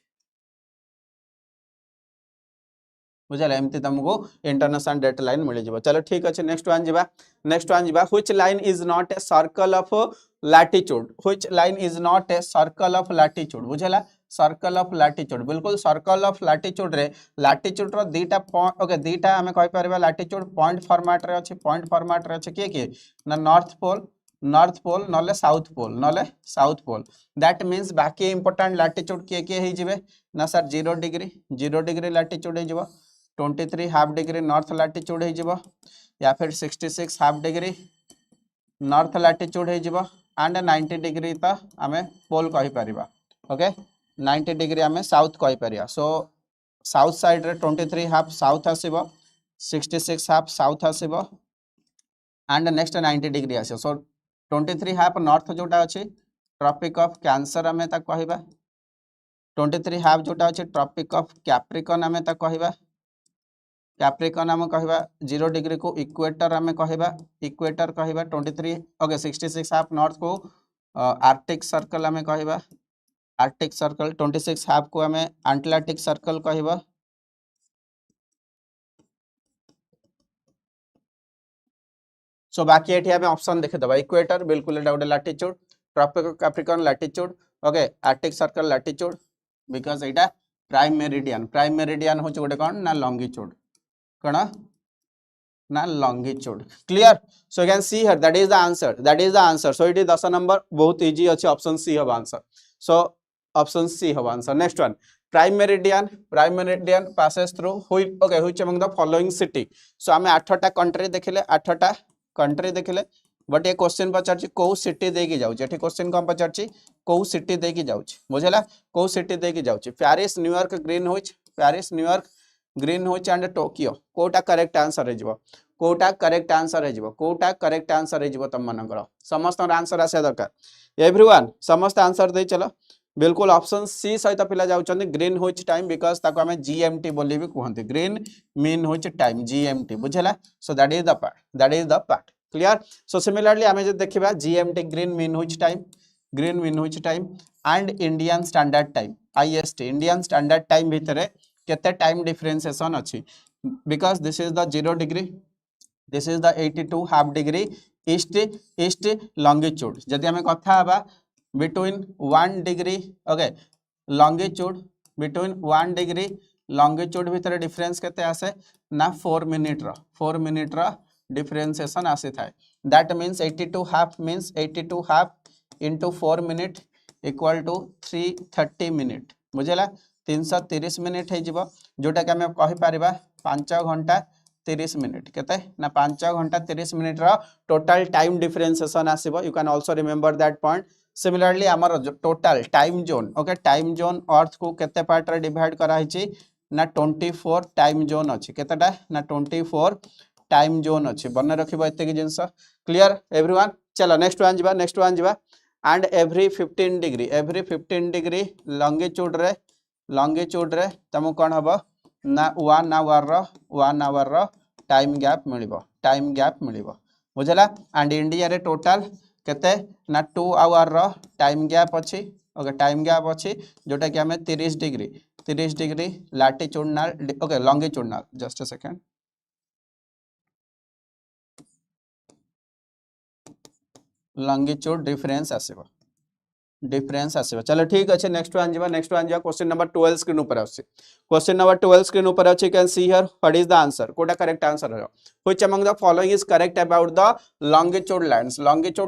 बुझला एमती तुमको इंटरनेशनल डेट लाइन मिल जाबो चलो ठीक अछि नेक्स्ट वन जीवा which line is not a circle of latitude बुझला सर्कल ऑफ लैटिट्यूड बिल्कुल सर्कल ऑफ लैटिट्यूड रे लैटिट्यूड रो दीटा पॉइंट ओके दीटा हमें कहि परबा लैटिट्यूड पॉइंट फॉर्मेट रे अछि के ना नॉर्थ पोल नले साउथ पोल दैट मींस बाकी इंपोर्टेंट लैटिट्यूड के हे जिवे ना सर 0 डिग्री लैटिट्यूड हे जिवो 23 हाफ डिग्री नॉर्थ लैटिट्यूड हे जिवो या फिर 66 हाफ डिग्री नॉर्थ लैटिट्यूड हे जिवो एंड 90 डिग्री तो आम पोल कहि परिबा ओके 90 डिग्री आम साउथ कहि परिबा सो साउथ साइड रे 23 हाफ साउथ आसीबो 66 हाफ साउथ आसीबो एंड नेक्स्ट 90 डिग्री आसीबो सो 23 हाफ नॉर्थ जोटा अछि ट्रॉपिक ऑफ कैंसर आम ता कहबा 23 हाफ जोटा अछि ट्रॉपिक ऑफ कैप्रिकॉर्न आम ता कहबा कैप्रिकॉर्न आम कहबा 0 डिग्री को इक्वेटर आम कहबा इक्वेटर कहबा 23 ओके 66 हाफ नॉर्थ को आर्कटिक सर्कल आम कहबा आर्कटिक सर्कल 26 हाफ को आम एटलांटिक सर्कल कहबा सो बाकी एठी आम ऑप्शन देखि दबा इक्वेटर बिल्कुल एटा गोटे latitude tropic of Capricorn latitude okay arctic circle latitude because एटा प्राइम मेरिडियन होचे गोटे कोन ना लॉन्गिट्यूड कोन ना longitude clear so you can see here that is the answer so it is 10 number बहुत इजी अछि ऑप्शन सी हबा आंसर सो ऑप्शन सी हबा answer next one prime meridian passes through which among the following city सो आमे 8टा country देखिले 8टा country देखिले बट ये क्वेश्चन पचारछि को सिटी दे की जाउछि एठी क्वेश्चन कोन पचारछि को सिटी दे की जाउछि बुझला को सिटी दे की जाउछि Paris New York Greenwich and Tokyo कोटा करेक्ट आंसर हे जिवो कोटा करेक्ट आंसर हे जिवो तम मनकर समस्त आंसर आसे दरकार एवरीवन समस्त आंसर दे चलो बिल्कुल ऑप्शन सी सहित पिला जाउछन ग्रीनविच टाइम बिकॉज़ ताको हमें जीएमटी बोली भी कहंती ग्रीन मीनविच टाइम जीएमटी बुझला so that is the part clear so similarly आमे जे देखिबा GMT Greenwich mean time and Indian standard time IST Indian standard time भितरे केते टाइम डिफरेंशिएशन अछि because this is the 0 degree this is the 82 half degree east longitude जदि हमें कथा हबा between 1 degree okay longitude between 1 degree longitude भितर difference केते आसे ना 4 मिनिट रा डिफरेंशिएशन आसे थाए that means 82 half into 4 minute equal to 330 minute बुझला 330 मिनिट हे जिवो जोटा कि हमें कहि परिबा 5 घंटा 30 मिनिट केते ना 5 घंटा 30 मिनिट रा टोटल टाइम डिफरेंशिएशन आसीबो you can also remember that point similarly आमर total time zone okay time zone earth को केते पार्ट रे डिवाइड करा हिची ना 24 टाइम जोन अछि केतेटा ना 24 टाइम जोन अछि बन्ने रखिबो एते कि जिंस क्लियर एवरीवन चलो नेक्स्ट वन जिबा एंड एवरी 15 डिग्री लॉन्गिट्यूड रे तमु कोन हबो ना 1 आवर रो टाइम गैप मिलिबो बुझला एंड इंडिया रे टोटल केते ना 2 आवर रो टाइम गैप अछि ओके जोटा कि हमें 30 degree latitudinal okay longitudinal just a second longitude difference आसीबो चलो ठीक अछि नेक्स्ट वन जा क्वेश्चन नंबर 12 स्क्रीन ऊपर आछि can see here what is the answer कोटा करेक्ट आंसर हो which among the following is correct about the longitude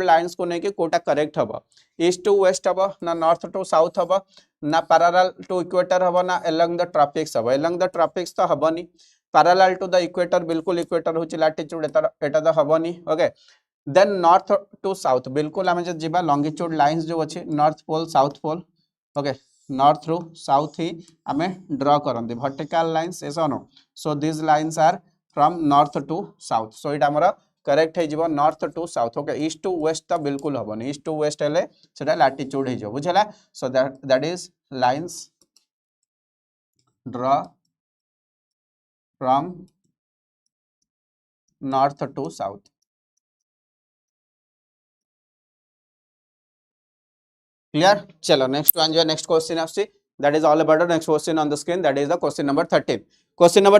lines को नेकी कोटा करेक्ट हबो ईस्ट टू वेस्ट हबो ना नॉर्थ टू साउथ हबो ना पैरेलल टू इक्वेटर हबो ना अलोंग द ट्रॉपिक्स हबो अलोंग द ट्रॉपिक्स तो हबोनी पैरेलल टू द इक्वेटर बिल्कुल इक्वेटर होची लैटिट्यूड एटा तो हबोनी okay then north to south बिल्कुल आमे जे जिबा लॉन्गिट्यूड लाइंस जो अछि north pole south pole okay north through south ही आमे ड्रा करंदी वर्टिकल लाइंस ऐसा नो so this lines are from north to south so it हमर करेक्ट है जिवो north to south okay east to waste तो बिल्कुल हबोनी ईस्ट टू वेस्ट हेले सेटा लैटिट्यूड हे जो बुझला so that is lines draw from north to south clear चलो नेक्स्ट वन जो नेक्स्ट क्वेश्चन आछि that is all about the next question on the screen that is the question number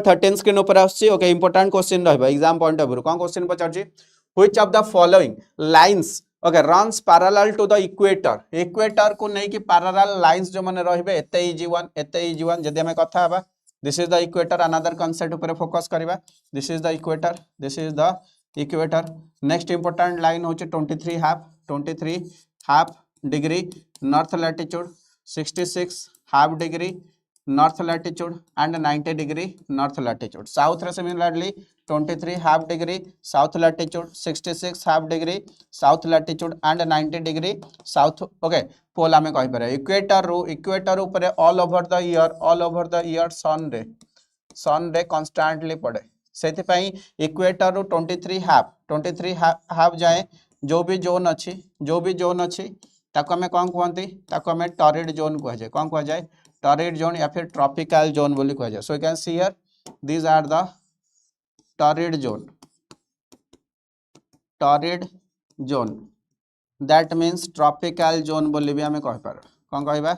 13 screen ऊपर आछि okay important question रहबा exam point of view कोन question पचारछि which of the following lines okay runs parallel to the equator को नै कि parallel lines जो माने रहबे एते इजी वन जदि हमें कथा हबा this is the equator another concept ऊपर फोकस करबा this is the equator next important line होचे 23 half degree north latitude 66 half degree north latitude and 90 degree north latitude south रे similarly 23 half degree south latitude 66 half degree south latitude and 90 degree south okay pole आम कहि पारे equator ऊपर all over the year sun रे constantly पड़े से equator रू 23 half जाए जो भी जोन अच्छी ताको हमें कौन कहते ताको हमें टॉरिड जोन कह जाए कौन कह जाए टॉरिड जोन या फिर ट्रॉपिकल जोन बोली कह जाए so you can see here these are the torrid zone that means tropical zone बोली भी हमें कह पार कौन कहबा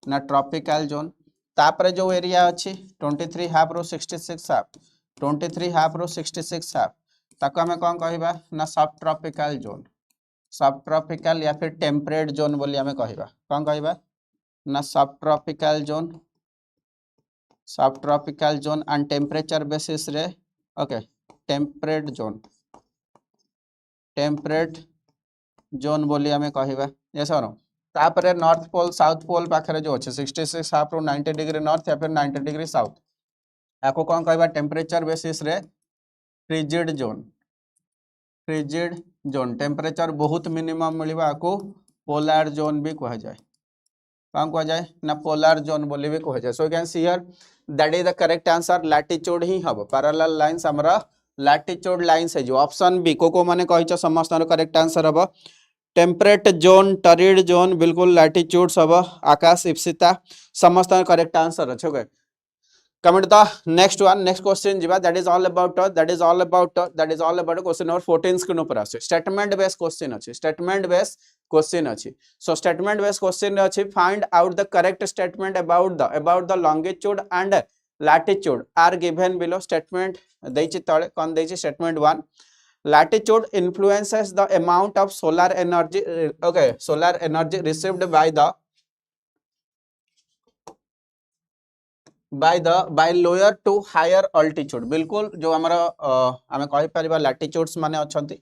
ना ट्रॉपिकल जोन तापरे जो एरिया अच्छी 23 half rho 66 half 23 half rho 66 half ताको हमें कौन कहबा ना सब ट्रॉपिकल या फिर टेम्परेट जोन बोली हमें कहबा कौन कहबा ना सब tropical zone and temperature basis रे ओके टेम्परेट जोन बोली हमें कहबा यस और तापरे नॉर्थ पोल साउथ पोल पाखरे जो अच्छे 66 हाफ रो 90 डिग्री नॉर्थ या फिर 90 डिग्री साउथ आपको कौन कहबा टेम्परेचर बेसिस रे फ्रिजिड जोन टेम्परेचर बहुत मिनिमम मिलवा आपको पोलर जोन भी कह जाए कौन कह जाए ना पोलर जोन बोली भी कह जाए so you can see here that is the correct answer latitude ही हम पैरेलल लाइंस हमरा लैटिट्यूड लाइंस है जो ऑप्शन बी को माने कहिछ समस्त करेक्ट आंसर हम टेम्परेट जोन टॉरिड जोन बिल्कुल लैटिट्यूड्स हम आकाश इप्सिता समस्त करेक्ट आंसर अच्छे okay comment the next question जीवा that is all about question number 14 screen ऊपर आछे स्टेटमेंट बेस्ड क्वेश्चन अच्छी सो स्टेटमेंट बेस्ड क्वेश्चन अच्छी find out the correct statement about the longitude and latitude are given below statement देछि तळे कोन देछि statement 1 latitude influences the amount of solar energy received by lower to higher altitude बिल्कुल जो हमारा आमे कहि परिबा लैटिट्यूड्स माने अछंती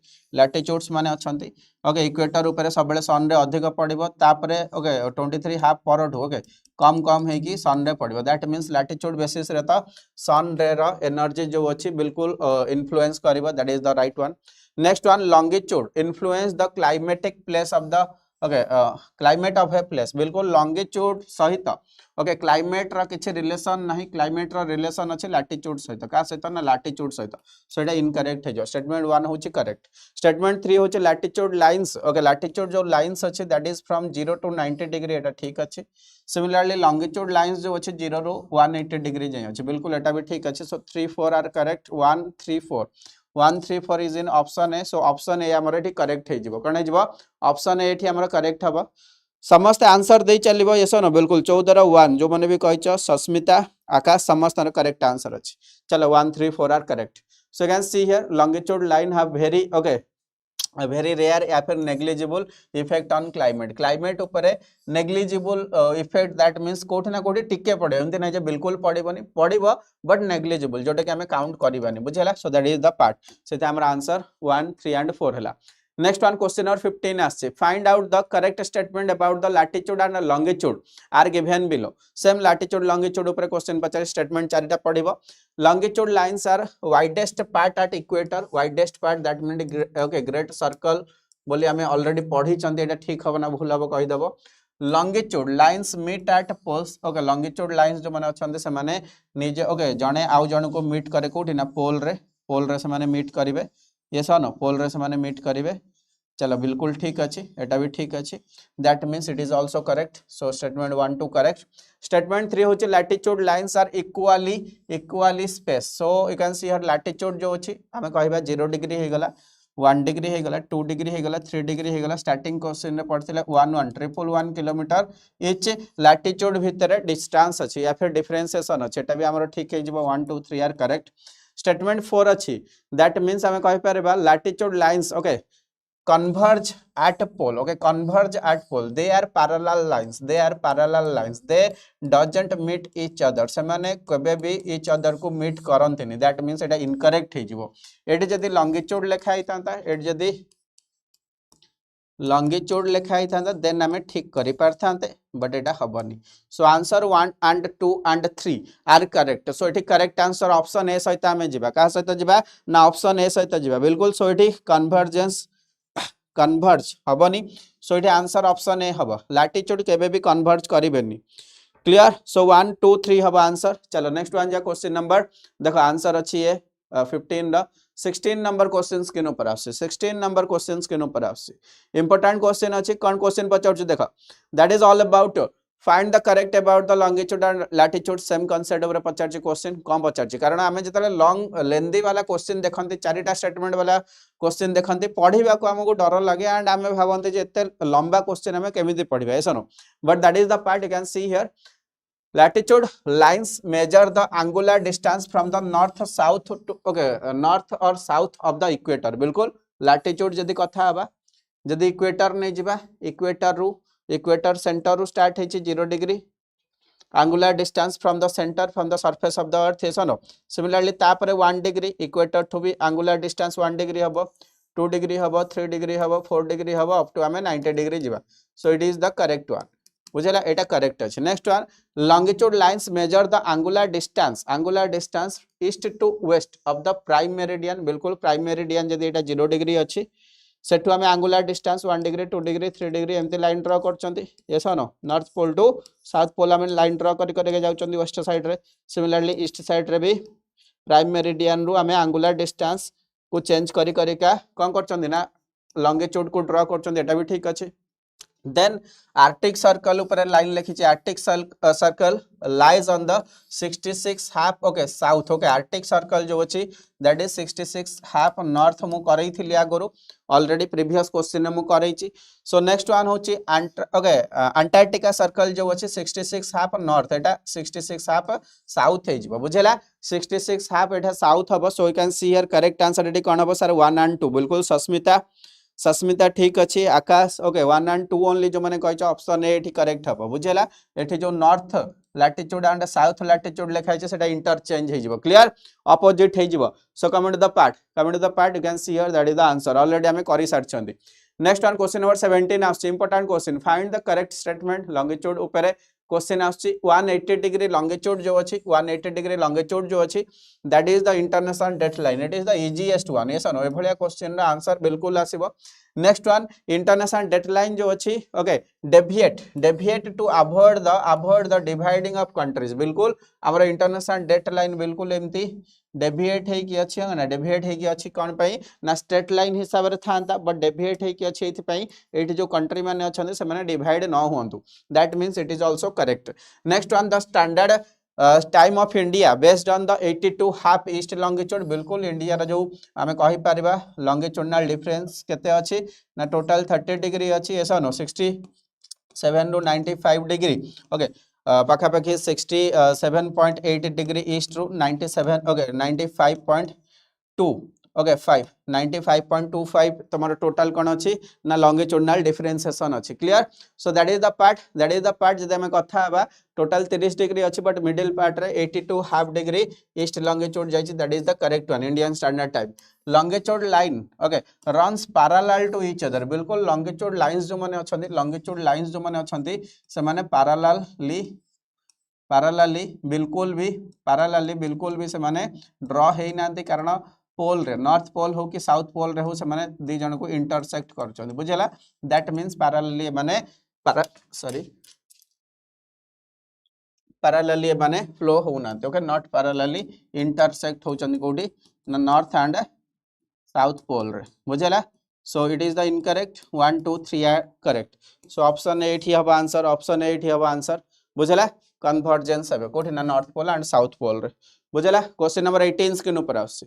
ओके इक्वेटर ऊपर सबले सन रे अधिक पड़िबो तापरे ओके 23 हाफ परठू ओके कम है कि सन रे पड़िबो दैट मींस लैटिट्यूड बेसिस रे तो सन रे रो एनर्जी जो अछि बिल्कुल इन्फ्लुएंस करिबो that is the right one next one longitude influence the climatic place of the okay climate of a place बिल्कुल लॉन्गिट्यूड सहित ओके क्लाइमेट रा किछि रिलेशन नहीं क्लाइमेट रा रिलेशन अछि लैटिट्यूड सहित का सहित ना लैटिट्यूड सहित सो एटा इनकरेक्ट है जो स्टेटमेंट 1 होछि करेक्ट स्टेटमेंट 3 होछि लैटिट्यूड लाइंस ओके लैटिट्यूड जो लाइंस अछि that is from 0 to 90 degree एटा ठीक अछि सिमिलरली लॉन्गिट्यूड लाइंस जो अछि 0 रो 180 डिग्री जाय अछि बिल्कुल एटा भी ठीक अछि so 3 4 are correct 1 3 4 is in option A so option A हमर एठी करेक्ट हे जिवो कने जिवो ऑप्शन ए एठी हमर करेक्ट हबो समस्त आंसर दे चलिबो यस न बिल्कुल 14 रो 1 जो माने भी कहिछ सस्मिता आकाश समस्त करेक्ट आंसर अछि चलो 1 3 4 are correct so you can see here longitude line have very okay very rare या फिर नेग्लिजिबल इफेक्ट ऑन क्लाइमेट ऊपर नेग्लिजिबल इफेक्ट दैट मींस कोठी ना कोठी टिके पड़े एमती नै जे बिल्कुल पड़िबोनी पड़िबो बट नेग्लिजिबल जोटा कि हमें काउंट करिबानी बुझिला so that is the part सेते हमर आंसर 1 3 एंड 4 हला नेक्स्ट वन क्वेश्चन नंबर 15 आछे find out the correct statement about the latitude and longitude are given below same latitude longitude ऊपर क्वेश्चन पचारे स्टेटमेंट चारिटा पढिबो longitude lines are widest part at equator widest part that mean okay great circle बोली हमें already पढ़ी चंदी एटा ठीक हबो ना भूल हबो कहि देबो longitude lines meet at poles okay longitude lines जो माने अछंदे से माने निजे ओके जणे आउ जण को मीट करे कोठी ना पोल रे से माने मीट करिवे यस और नो पोल रे से माने मीट करिवे चलो बिल्कुल ठीक अच्छी एटा भी ठीक अच्छी that means it is also correct so statement 1 2 correct statement 3 होची latitude lines are equally space so you can see here latitude जो अछि हमें कहबा 0 डिग्री हे गला 1 डिग्री हे गला 2 डिग्री हे गला 3 डिग्री हे गला स्टार्टिंग क्वेश्चन रे पढ़थिले 1 किलोमीटर इच लैटिट्यूड भितरे डिस्टेंस अछि या फिर डिफरेंशिएशन अछि एटा भी हमर ठीक हे जिवो 1 2 3 आर करेक्ट स्टेटमेंट 4 अछि दैट मीन्स हमें कहि परबा latitude lines okay converge at pole okay converge at pole they are parallel lines they doesn't meet each other se mane kebe भी each other को meet करंतिनी that means Etah incorrect हे जिवो eighty जदी longitude लेखा हितांता eighty जदी लंगिट्यूड लिखाई था then आम ठीक कर पारे बट एटा हेनी so answer 1 and 2 and 3 are correct so ये करेक्ट आंसर ऑप्शन ए सहित आम जा क्या सहित जा ना ऑप्शन ए सहित जा बिल्कुल सो ये कन्वर्जेंस कन्वर्ज हेनी सो ये आंसर ऑप्शन ए हम लैटिट्यूड केबे भी कन्वर्ज करेनि क्लियर सो 1 2 3 हम आंसर चलो नेक्स्ट वन जा क्वेश्चन नंबर देखो आंसर अच्छी है 15 16 नंबर क्वेश्चन स्क्रीन पर आसे 16 नंबर क्वेश्चन स्क्रीन पर आसे इंपोर्टेंट क्वेश्चन अच्छी कौन क्वेश्चन पचार देख that is all about find the correct about the longitude and latitude same concept ऊपर पचार क्वेश्चन कौन पचार कारण आम जो लॉन्ग लेंदी वाला क्वेश्चन देखते चारिटा स्टेटमेंट वाला क्वेश्चन देखते पढ़ा को आमको डर लगे एंड आम भावते एत लंबा क्वेश्चन आम केमी पढ़ा ऐसा नो but that is the part you can see here latitude lines measure the angular distance from the north south to north or south of the equator बिल्कुल latitude जदि कथा हबा जदि इक्वेटर नहीं जिबा इक्वेटर सेंटर रू स्टार्ट हेछि 0 degree angular distance from the center from the surface of the earth ऐसा नो सिमिलरली तापरे 1 डिग्री इक्वेटर टू भी angular distance 1 डिग्री हबो 2 डिग्री हबो 3 डिग्री हबो 4 डिग्री हबो अप टू हमें 90 डिग्री जिबा so it is the correct one बुझेला एटा करेक्ट अछि next one longitude lines measure the angular distance east to west of the prime meridian बिल्कुल प्राइम मेरिडियन जदि एटा 0 डिग्री अछि सेठु हमें angular distance 1 degree 2 degree 3 degree एमती लाइन ड्रा करचंती yes no north pole to south pole हमें line draw करके जाउचंती वेस्ट साइड रे सिमिलरली ईस्ट साइड रे भी प्राइम मेरिडियन रु हमें एंगुलर डिस्टेंस को चेंज करिका कोन करचंती ना लॉन्गिट्यूड को ड्रा करचंती एटा भी ठीक अछि then arctic circle ऊपर लाइन लिखी arctic circle lies on the 66 half okay south okay arctic circle जो अछि that is 66 half north मु करई थिली आगरो ऑलरेडी प्रीवियस क्वेश्चन मु करई छी सो नेक्स्ट वन होची ओके अंटार्कटिका सर्कल जो अछि 66 हाफ नॉर्थ एटा 66 हाफ साउथ हे जिवो बुझेला 66 हाफ एटा साउथ हबो so you can see here correct answer एटी कोन हबो सर 1 and 2 बिल्कुल सस्मिता ठीक अच्छी आकाश ओके 1 and 2 ओनली जो मैंने कही ऑप्शन ए करेक्ट हम बुझेगा ये जो north latitude and south latitude लिखाई है इंटरचेंज हो क्लियर अपोजिट हो so comment the part you can see here that is the answer already आम कर सारी नेक्स्ट वन क्वेश्चन नंबर 17 आउट important question find the correct statement longitude ऊपर question आउची 180 डिग्री लॉन्गिट्यूड जो अच्छी 180 डिग्री लॉन्गिट्यूड जो अच्छी that is the international date line it is the easiest one ये नो ये क्वेश्चन आंसर बिल्कुल आसीबो next one international date line जो अच्छी okay deviate to avoid the dividing of countries बिल्कुल हमर इंटरनेशनल डेट लाइन बिल्कुल एमती डेविएट है कि अच्छी ना डेविएट है कि अच्छी कौन पाई ना स्टेट लाइन हिसाब रे थांता बट डेविएट है कि अच्छी एथि पाई एठी जो कंट्री माने अछन से माने डिवाइड न होंतु that means it is also correct next one the standard time of India based on the 82 half east longitude बिल्कुल इंडिया रा जो आमे कहि परिबा लॉन्गिट्यूडनल डिफरेंस केते अछि ना टोटल 30 डिग्री अछि ऐसा नो 67 टू 95 डिग्री ओके पाखापाखि 67.8 degree east to 97 okay 95.2 okay 5 95.25 तुम टोटल कौन अच्छी ना लॉन्गिट्यूडनल डिफरेंशिएशन अच्छी clear so that is the part जदि आम कथा हबा टोटल 30 डिग्री अच्छी बट मिडिल पार्ट रे 82 हाफ डिग्री ईस्ट लॉन्गिट्यूड जाइछि that is the correct one Indian standard time longitude line okay runs parallel to each other बिल्कुल longitude lines जो माने अछंती लॉन्गिट्यूड लाइंस जो माने अछंती से माने पैरेलली बिल्कुल भी से माने ड्रॉ हेई नांती कारण पोल रे नॉर्थ पोल हो कि साउथ पोल रे हो से माने दी जन को इंटरसेक्ट करछन बुझला दैट मींस पैरेलली माने पैरेलली माने फ्लो हो नांती ओके नॉट पैरेलली इंटरसेक्ट होचन कोडी ना नॉर्थ एंड साउथ पोल रे बुझला so it is the incorrect 1 2 3 are correct so option A एठी हबा आंसर बुझला कन्वर्जेंस है कोठी ना north pole and south pole रे बुझला क्वेश्चन नंबर 18 स्क्रीन ऊपर आसी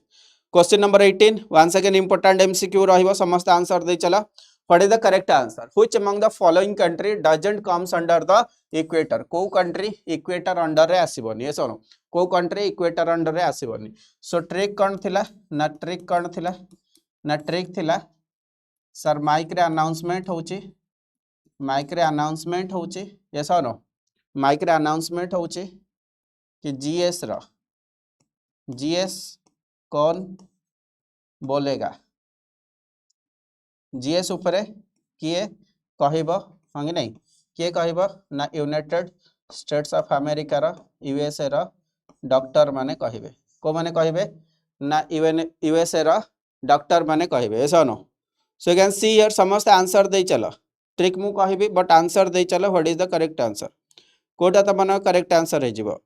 question number 18 once again important MCQ रहिबो समस्त आंसर दे चला what is the correct answer which among the following country doesn't comes under the equator को कंट्री इक्वेटर अंडर रे आसीबोनी ए सुनो को कंट्री इक्वेटर अंडर रे आसीबोनी सो ट्रिक कौन थिला ना ट्रिक थिला सर माइक रे अनाउंसमेंट होची यस और नो माइक रे अनाउंसमेंट होची कि जीएस कौन बोलेगा जीएस ऊपर किए कहब हाँ कि नहीं किए कहब ना यूनाइटेड स्टेट्स ऑफ अमेरिका रो यूएसए रो डॉक्टर माने कहबे को माने कहबे ना यूएसए रो डॉक्टर माने कहबे ऐसा नो so you can see here समस्त आंसर दे चलो ट्रिक मु कहबी बट आंसर दे चलो what is the correct answer कोटा त मन करेक्ट आंसर हे जिवो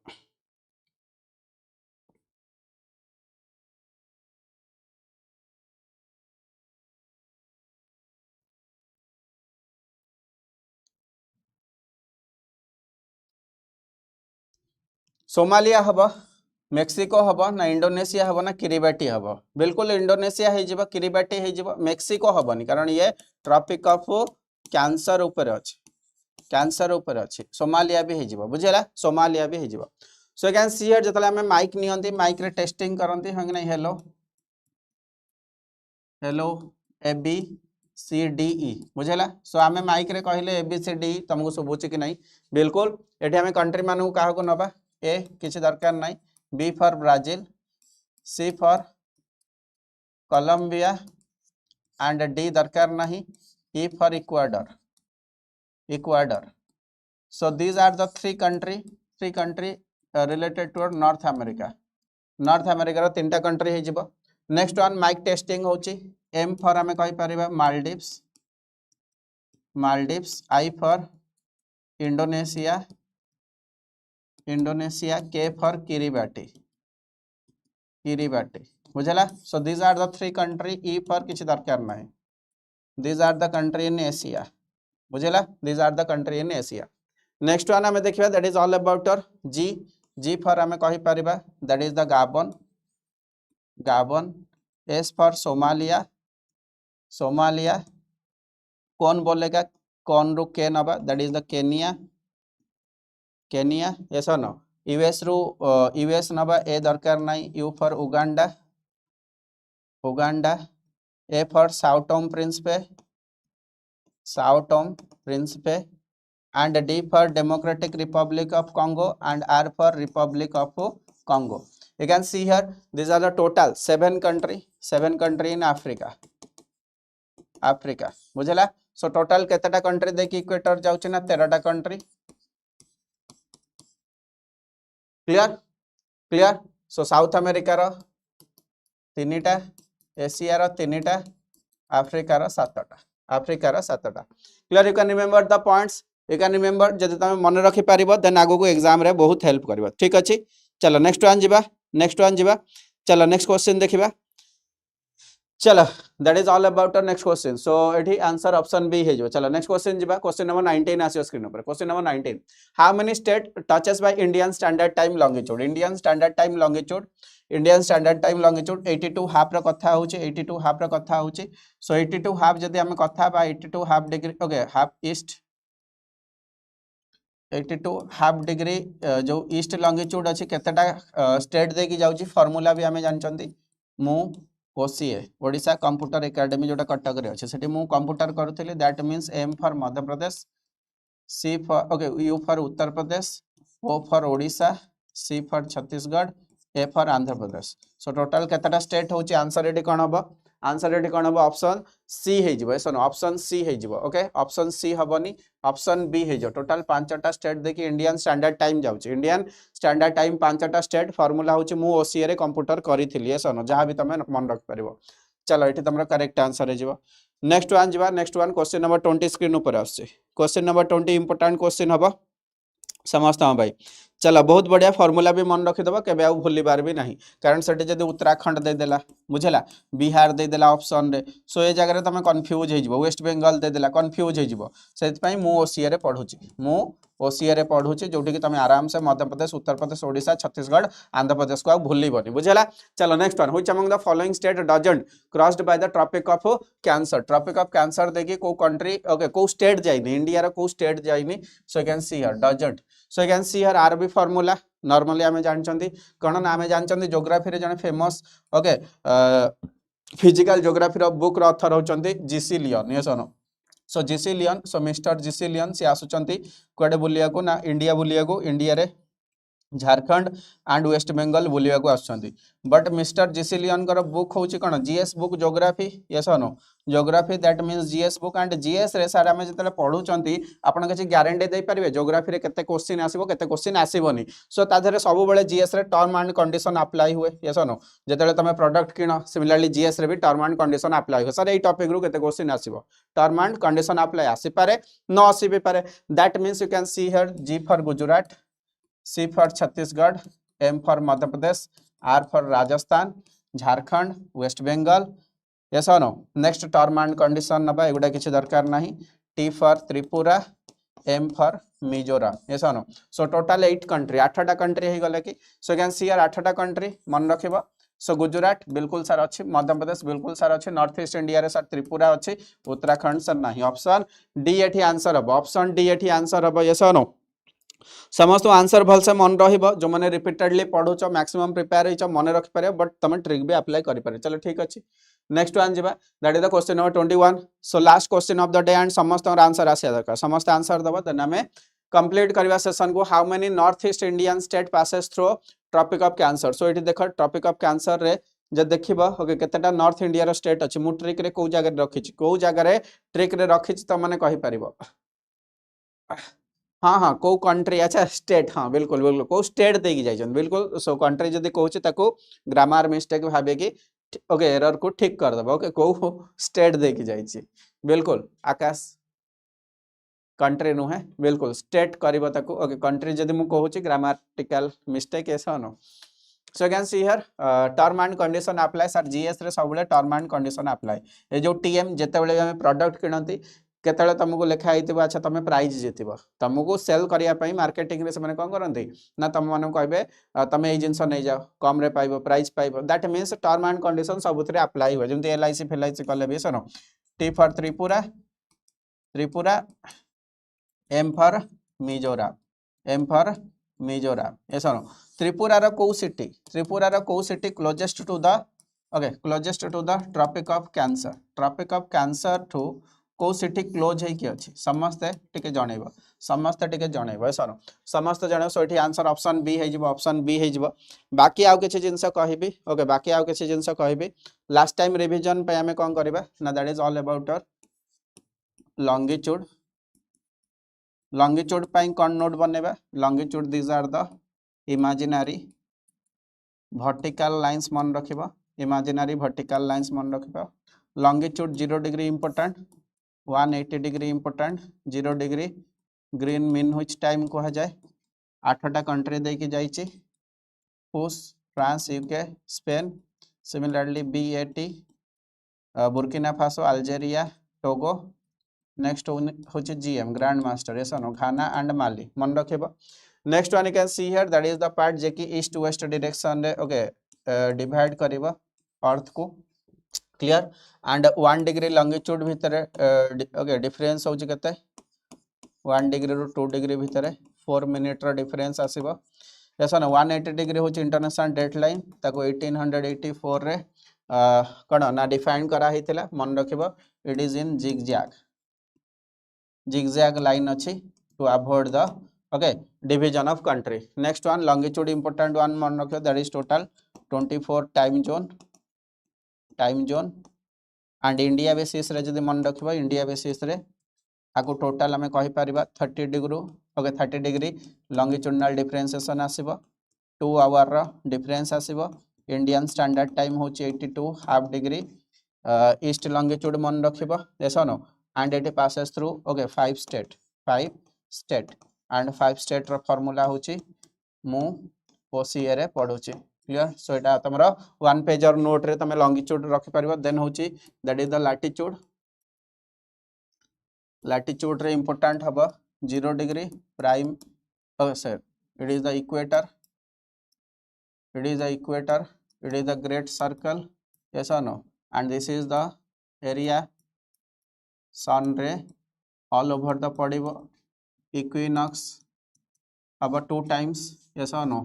सोमालिया हबो मेक्सिको हबो ना इंडोनेशिया हबो ना किरिबाटी हबो बिल्कुल इंडोनेशिया हे जिवो किरिबाटी हे जिवो मेक्सिको हबोनी कारण ये ट्रॉपिक ऑफ कैंसर ऊपर अछि कैंसर ऊपर अछि सोमालिया भी हे जिवो बुझेला सोमालिया भी हे जिवो सो कैन सी हियर जतले हमें माइक नियंती माइक रे टेस्टिंग करंती हंग नै hello hello A B C D E बुझेला सो हमें माइक रे कहले ए बी सी डी तुमको सुबुची कि नहीं बिल्कुल एठी हमें कंट्री मानू काहा को नबा ए किसी दरकार नहीं B for Brazil C for Colombia and D दरकार नहीं E for Ecuador Ecuador so these are the three country related to north america रो तीनटा कंट्री हे जिवो नेक्स्ट वन माइक टेस्टिंग होची एम फॉर हमें कहि परिबा Maldives I for Indonesia K for Kiribati बुझला so these are the three country E for किछि दरकार नहीं these are the country in Asia बुझला these are the country in Asia next one हमें देखिबा that is all about G for हमें कहि परिबा that is the Gabon S for Somalia कौन बोलेगा कौन रू के नबा that is the Kenya yes और नो यूएस नबा ए दरकार नहीं U for Uganda A for Sao Tome Principe and D for Democratic Republic of Congo and R for Republic of Congo. You can see here these are the total 7 country in Africa बुझला so total केतेटा country देखि equator जाउछि ना 13टा country clear so south America रो 3टा Asia रो 3टा अफ्रीका रो 7टा clear you can remember the points you can remember जदि तुम मन रखि पारिबो देन आगो को एग्जाम रे बहुत हेल्प करबो ठीक अछि चलो नेक्स्ट वन जिबा चलो नेक्स्ट क्वेश्चन देखिबा चलो that is all about next question so एठी आंसर ऑप्शन बी हे जो चलो नेक्स्ट क्वेश्चन जिबा क्वेश्चन नंबर 19 आसी स्क्रीन ऊपर question number 19 how many state touches by Indian standard time longitude Indian standard time longitude 82 half rho कथा होची 82 half rho कथा होची सो 82 हाफ जदि हम कथा बा 82 half degree okay half east 82 half degree जो ईस्ट लॉन्गिट्यूड अछि केतेटा स्टेट दे की जाउची फार्मूला भी हमें जानचंती मु ओसीए ओडिशा कंप्यूटर एकेडमी जोटा कटक रे अछि सेठी मु कंप्यूटर करूथिली that means M for Madhya Pradesh C for okay U for Uttar Pradesh O for Odisha C for Chhattisgarh A for Andhra Pradesh so total केतेटा स्टेट होची आंसर एडी कोन हबो ऑप्शन सी हे जिवो एसनो ऑप्शन सी हे जिवो ओके ऑप्शन सी हबनी ऑप्शन बी हे जो टोटल 5टा स्टेट देखि इंडियन स्टैंडर्ड टाइम जाउची इंडियन स्टैंडर्ड टाइम 5टा स्टेट फार्मूला होची मु ओसीए रे कंप्यूटर करिथिली एसनो जहां भी तमे मन रख परिबो चलो एठी तमरा करेक्ट आंसर हे जिवो next one question number 20 screen ऊपर आछे क्वेश्चन नंबर 20 इंपोर्टेंट क्वेश्चन हबो समस्त भाई चलो बहुत बढ़िया फार्मूला भी मन रखिदेव केबे आउ भूली बार भी नहीं कारण सेठी जदि उत्तराखंड दे देला बुझला बिहार दे देला ऑप्शन रे सो ए जगह रे तमे कंफ्यूज हे जिवो वेस्ट बंगाल दे देला कंफ्यूज हे जिवो सेति पई मु ओसीए रे पढुची जोटी कि तमे आराम से मध्य प्रदेश उत्तर प्रदेश ओडिशा छत्तीसगढ़ आंध्र प्रदेश को भूली बनी बुझला चलो next one which among the following state doesn't crossed by the tropic of cancer देखि को कंट्री ओके को स्टेट जाइनी इंडिया रो को स्टेट जाइनी so you can see here doesn't so you can see here आरबी फार्मूला नॉर्मली हमें जानचंती कोन ना हमें जानचंती ज्योग्राफी रे जने फेमस ओके फिजिकल ज्योग्राफी रो बुक रो ऑथर होचंती GC Leong yes no so GC Leong सो मिस्टर जीसी लियन से आसुचंती कोडे बुलिया को ना इंडिया बुलिया को इंडिया रे झारखंड एंड वेस्ट बेंगल बुलिया को आछंती बट मिस्टर जिसिलियन कर बुक होची कोन जीएस बुक ज्योग्राफी यस और no geography that means GS book and GS रे सार आमे जतले पढुचंती आपण के गारंटी दे परिबे ज्योग्राफी रे केते क्वेश्चन आसीबो केते क्वेश्चन आसीबोनी सो ता धरे सब बेले जीएस रे टर्म एंड कंडीशन अप्लाई हुए यस और नो जतले तमे प्रोडक्ट किनो सिमिलरली जीएस रे भी टर्म एंड कंडीशन अप्लाई हो सर ए टॉपिक रू केते क्वेश्चन आसीबो टर्म एंड कंडीशन अप्लाई आसी पारे न आसी भी पारे that means you can see here G for Gujarat C for Chhattisgarh, M for Madhya Pradesh, R for Rajasthan, Jharkhand, West Bengal. Yes or no? Next term and condition नबा एगुडा किछि दरकार नाही. T for Tripura, M for Mizoram. Yes or no? So total 8 country 8टा country हे गले कि so you can see here 8टा country मन रखिबो. So Gujarat बिल्कुल sir अच्छी मध्य प्रदेश बिल्कुल सर अच्छी नॉर्थ ईस्ट इंडिया रे सर त्रिपुरा अच्छी उत्तराखंड सर नाही ऑप्शन डी एठी आंसर हबो ऑप्शन डी एठी आंसर हबो यस और नो समस्त आंसर भलसे मन रहिबो जो माने रिपीटेडली पढुच मैक्सिमम प्रिपेयर हिच मन रखि पारे बट तमे ट्रिक भी अप्लाई करि पारे चलो ठीक अछि नेक्स्ट वन जिबा that is the question number 21 so last question of the day and समस्त आंसर आसी दरकार समस्त आंसर दबो देन हमें कंप्लीट करबा सेशन को how many north east Indian state passes through tropic of cancer so it देखो ट्रॉपिक ऑफ कैंसर रे जे देखिबो ओके केतेटा नॉर्थ इंडिया रो स्टेट अछि मु ट्रिक रे को जगह रखिछि को जगह रे ट्रिक रे रखिछि त माने कहि परिबो हाँ हाँ को कंट्री अच्छा स्टेट हाँ बिल्कुल बिल्कुल को स्टेट देकी जाइछन बिल्कुल सो कंट्री जदी कहूची ताको ग्रामर मिस्टेक भाबे कि ओके एरर को ठीक कर दबो ओके को स्टेट देकी जाइछि बिल्कुल आकाश कंट्री नु है बिल्कुल स्टेट करबो ताको ओके कंट्री जदी मु कहूची ग्रामेटिकल मिस्टेक ऐसा नो so can see here term and condition apply sir GS रे सबले टर्म एंड कंडीशन अप्लाई ए जो टीएम जते बेले हम प्रोडक्ट किनंती केतले तुमको लिखा आइतिबो अच्छा तुम प्राइज जीतिबो तुमको सेल करिया पई मार्केटिंग रे से माने कोन करंती ना तुम माने कहबे तुम ए जिंस नै जाओ कम रे पाइबो प्राइज पाइबो that means term and condition सबुतरे अप्लाई हो जेमते एलआईसी फेलआईसी कले भी सुनो T for Tripura Tripura M for Mizoram M for Mizoram ए सुनो त्रिपुरा रो को city closest to the okay closest to the tropic of cancer to को सिटी क्लोज है कि अछि समस्त टिके जणैबो सर समस्त जणे सो एठी आंसर ऑप्शन बी हे जिवो बाकी आउ किछि जिंस कहबी ओके बाकी आउ किछि जिंस कहबी लास्ट टाइम रिवीजन पे हमें कोन करबा ना that is all about longitude पे कोन नोट बनेबा longitude this are the imaginary vertical lines मन रखिबो इमेजिनरी वर्टिकल लाइंस मन रखिबो longitude 0 degree important 180 degree important 0 degree green mean which time कहा जाए 8टा कंट्री दे के जाइछि रूस France UK Spain similarly BAT Burkina Faso Algeria Togo next होछि जीएम ग्रैंड मास्टर ऐसा नो घाना एंड माली मन रखिबो next one you can see here that is the part जे कि ईस्ट वेस्ट डायरेक्शन रे ओके डिवाइड करिवो earth को क्लियर एंड 1 डिग्री लॉन्गिट्यूड भितर ओके डिफरेंस होची कते 1 डिग्री रो 2 डिग्री भितर 4 मिनिट रो डिफरेंस आसीबो ऐसा ना 180 डिग्री होची इंटरनेशनल डेट लाइन ताको 1884 रे कोन ना डिफाइन करा हितला मन रखिबो it is in zigzag line अछि to avoid the okay division of country next one longitude important one मन रखियो that is total 24 time zone and India basis रे जदी मन रखिबो इंडिया बेसिस रे आको टोटल हमें कहि परिबा 30 degree okay 30 degree longitudinal differentiation आसीबो 2 आवर रो डिफरेंस आसीबो इंडियन स्टैंडर्ड टाइम होची 82 हाफ डिग्री ईस्ट लॉन्गिट्यूड मन रखिबो ऐसा नो and it passes through okay 5 state and 5 state रो फार्मूला होची मु ओसीए रे पढुची क्लियर सो एटा तमरो वन पेज और नोट रे तमे लॉन्गिट्यूड रखि परिबो देन होची दैट इज द लैटिट्यूड रे इंपोर्टेंट हबो 0 degree prime sir it is the equator it is the great circle yes or no and this is the area sun ray all over the padibo equinox about 2 times yes or no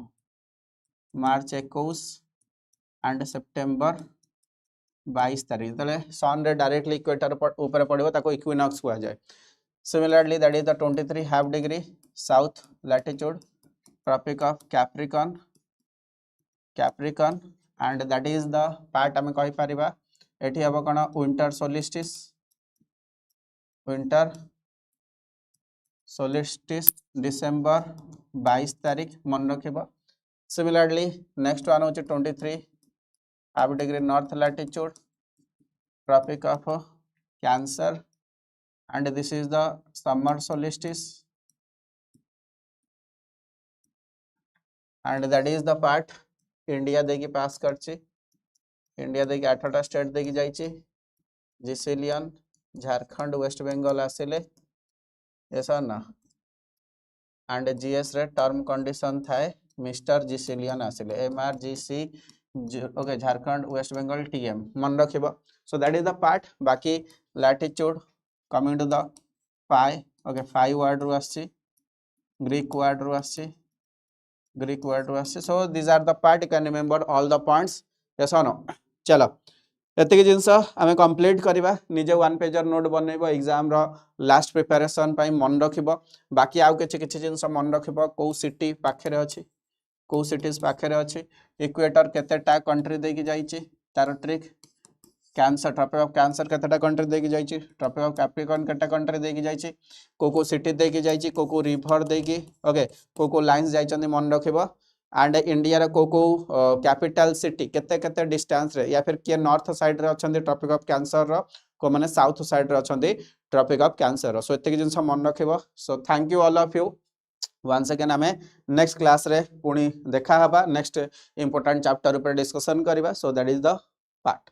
March 21 and September 22 तारीख तले सन रे directly equator ऊपर पड़िबो ताको equinox कहा जाए similarly that is the 23 half degree south latitude Tropic of Capricorn and that is the part आम कहि परिबा एठी हबो कोन winter solstice December 22 तारीख मन रखिबो similarly next one होची 23 half degree north latitude Tropic of Cancer and this is the summer solstice and that is the part India देखि पास करछि India देखि 8टा स्टेट देखि जाइछि जिसिलियन झारखंड वेस्ट बंगाल आसिले ऐसा ना एंड जीएस रे टर्म कंडीशन थाए मिस्टर जिसिलियन आसिले एमआरजीसी ओके झारखंड वेस्ट बंगाल टीएम मन रखिबो so that is the part बाकी लैटिट्यूड कमिंग टू द पाई ओके 5 वर्ड रु आछि ग्रीक वर्ड रु आछि so this are the part you can remember all the points yes or no चलो एतिक जिनस आमे कंप्लीट करबा निजे वन पेजर नोट बनैबो एग्जाम रो लास्ट प्रिपरेशन पई मन रखिबो बाकी आउ किछि जिनस मन रखिबो को सिटी पाखरे अछि को सिटीज पाखरे अछि इक्वेटर केतेटा कंट्री देकी जाइछि तार ट्रिक कैंसर ट्रॉपिक ऑफ कैंसर केतेटा कंट्री देकी जाइछि ट्रॉपिक ऑफ कैप्रिकॉर्न केतेटा कंट्री देकी जाइछि को सिटी देकी जाइछि को रिवर देकी ओके को लाइंस जाइछन्ती मन रखिबो एंड इंडिया रे को कैपिटल सिटी केते केते डिस्टेंस रे या फिर के नॉर्थ साइड रे अछन्ती ट्रॉपिक ऑफ कैंसर रो को माने साउथ साइड रे अछन्ती ट्रॉपिक ऑफ कैंसर रो सो एते जिंस मन रखिबो so thank you all of you once again हमें नेक्स्ट क्लास रे पुणी देखा हबा नेक्स्ट इंपोर्टेंट चैप्टर ऊपर डिस्कशन करबा so that is the part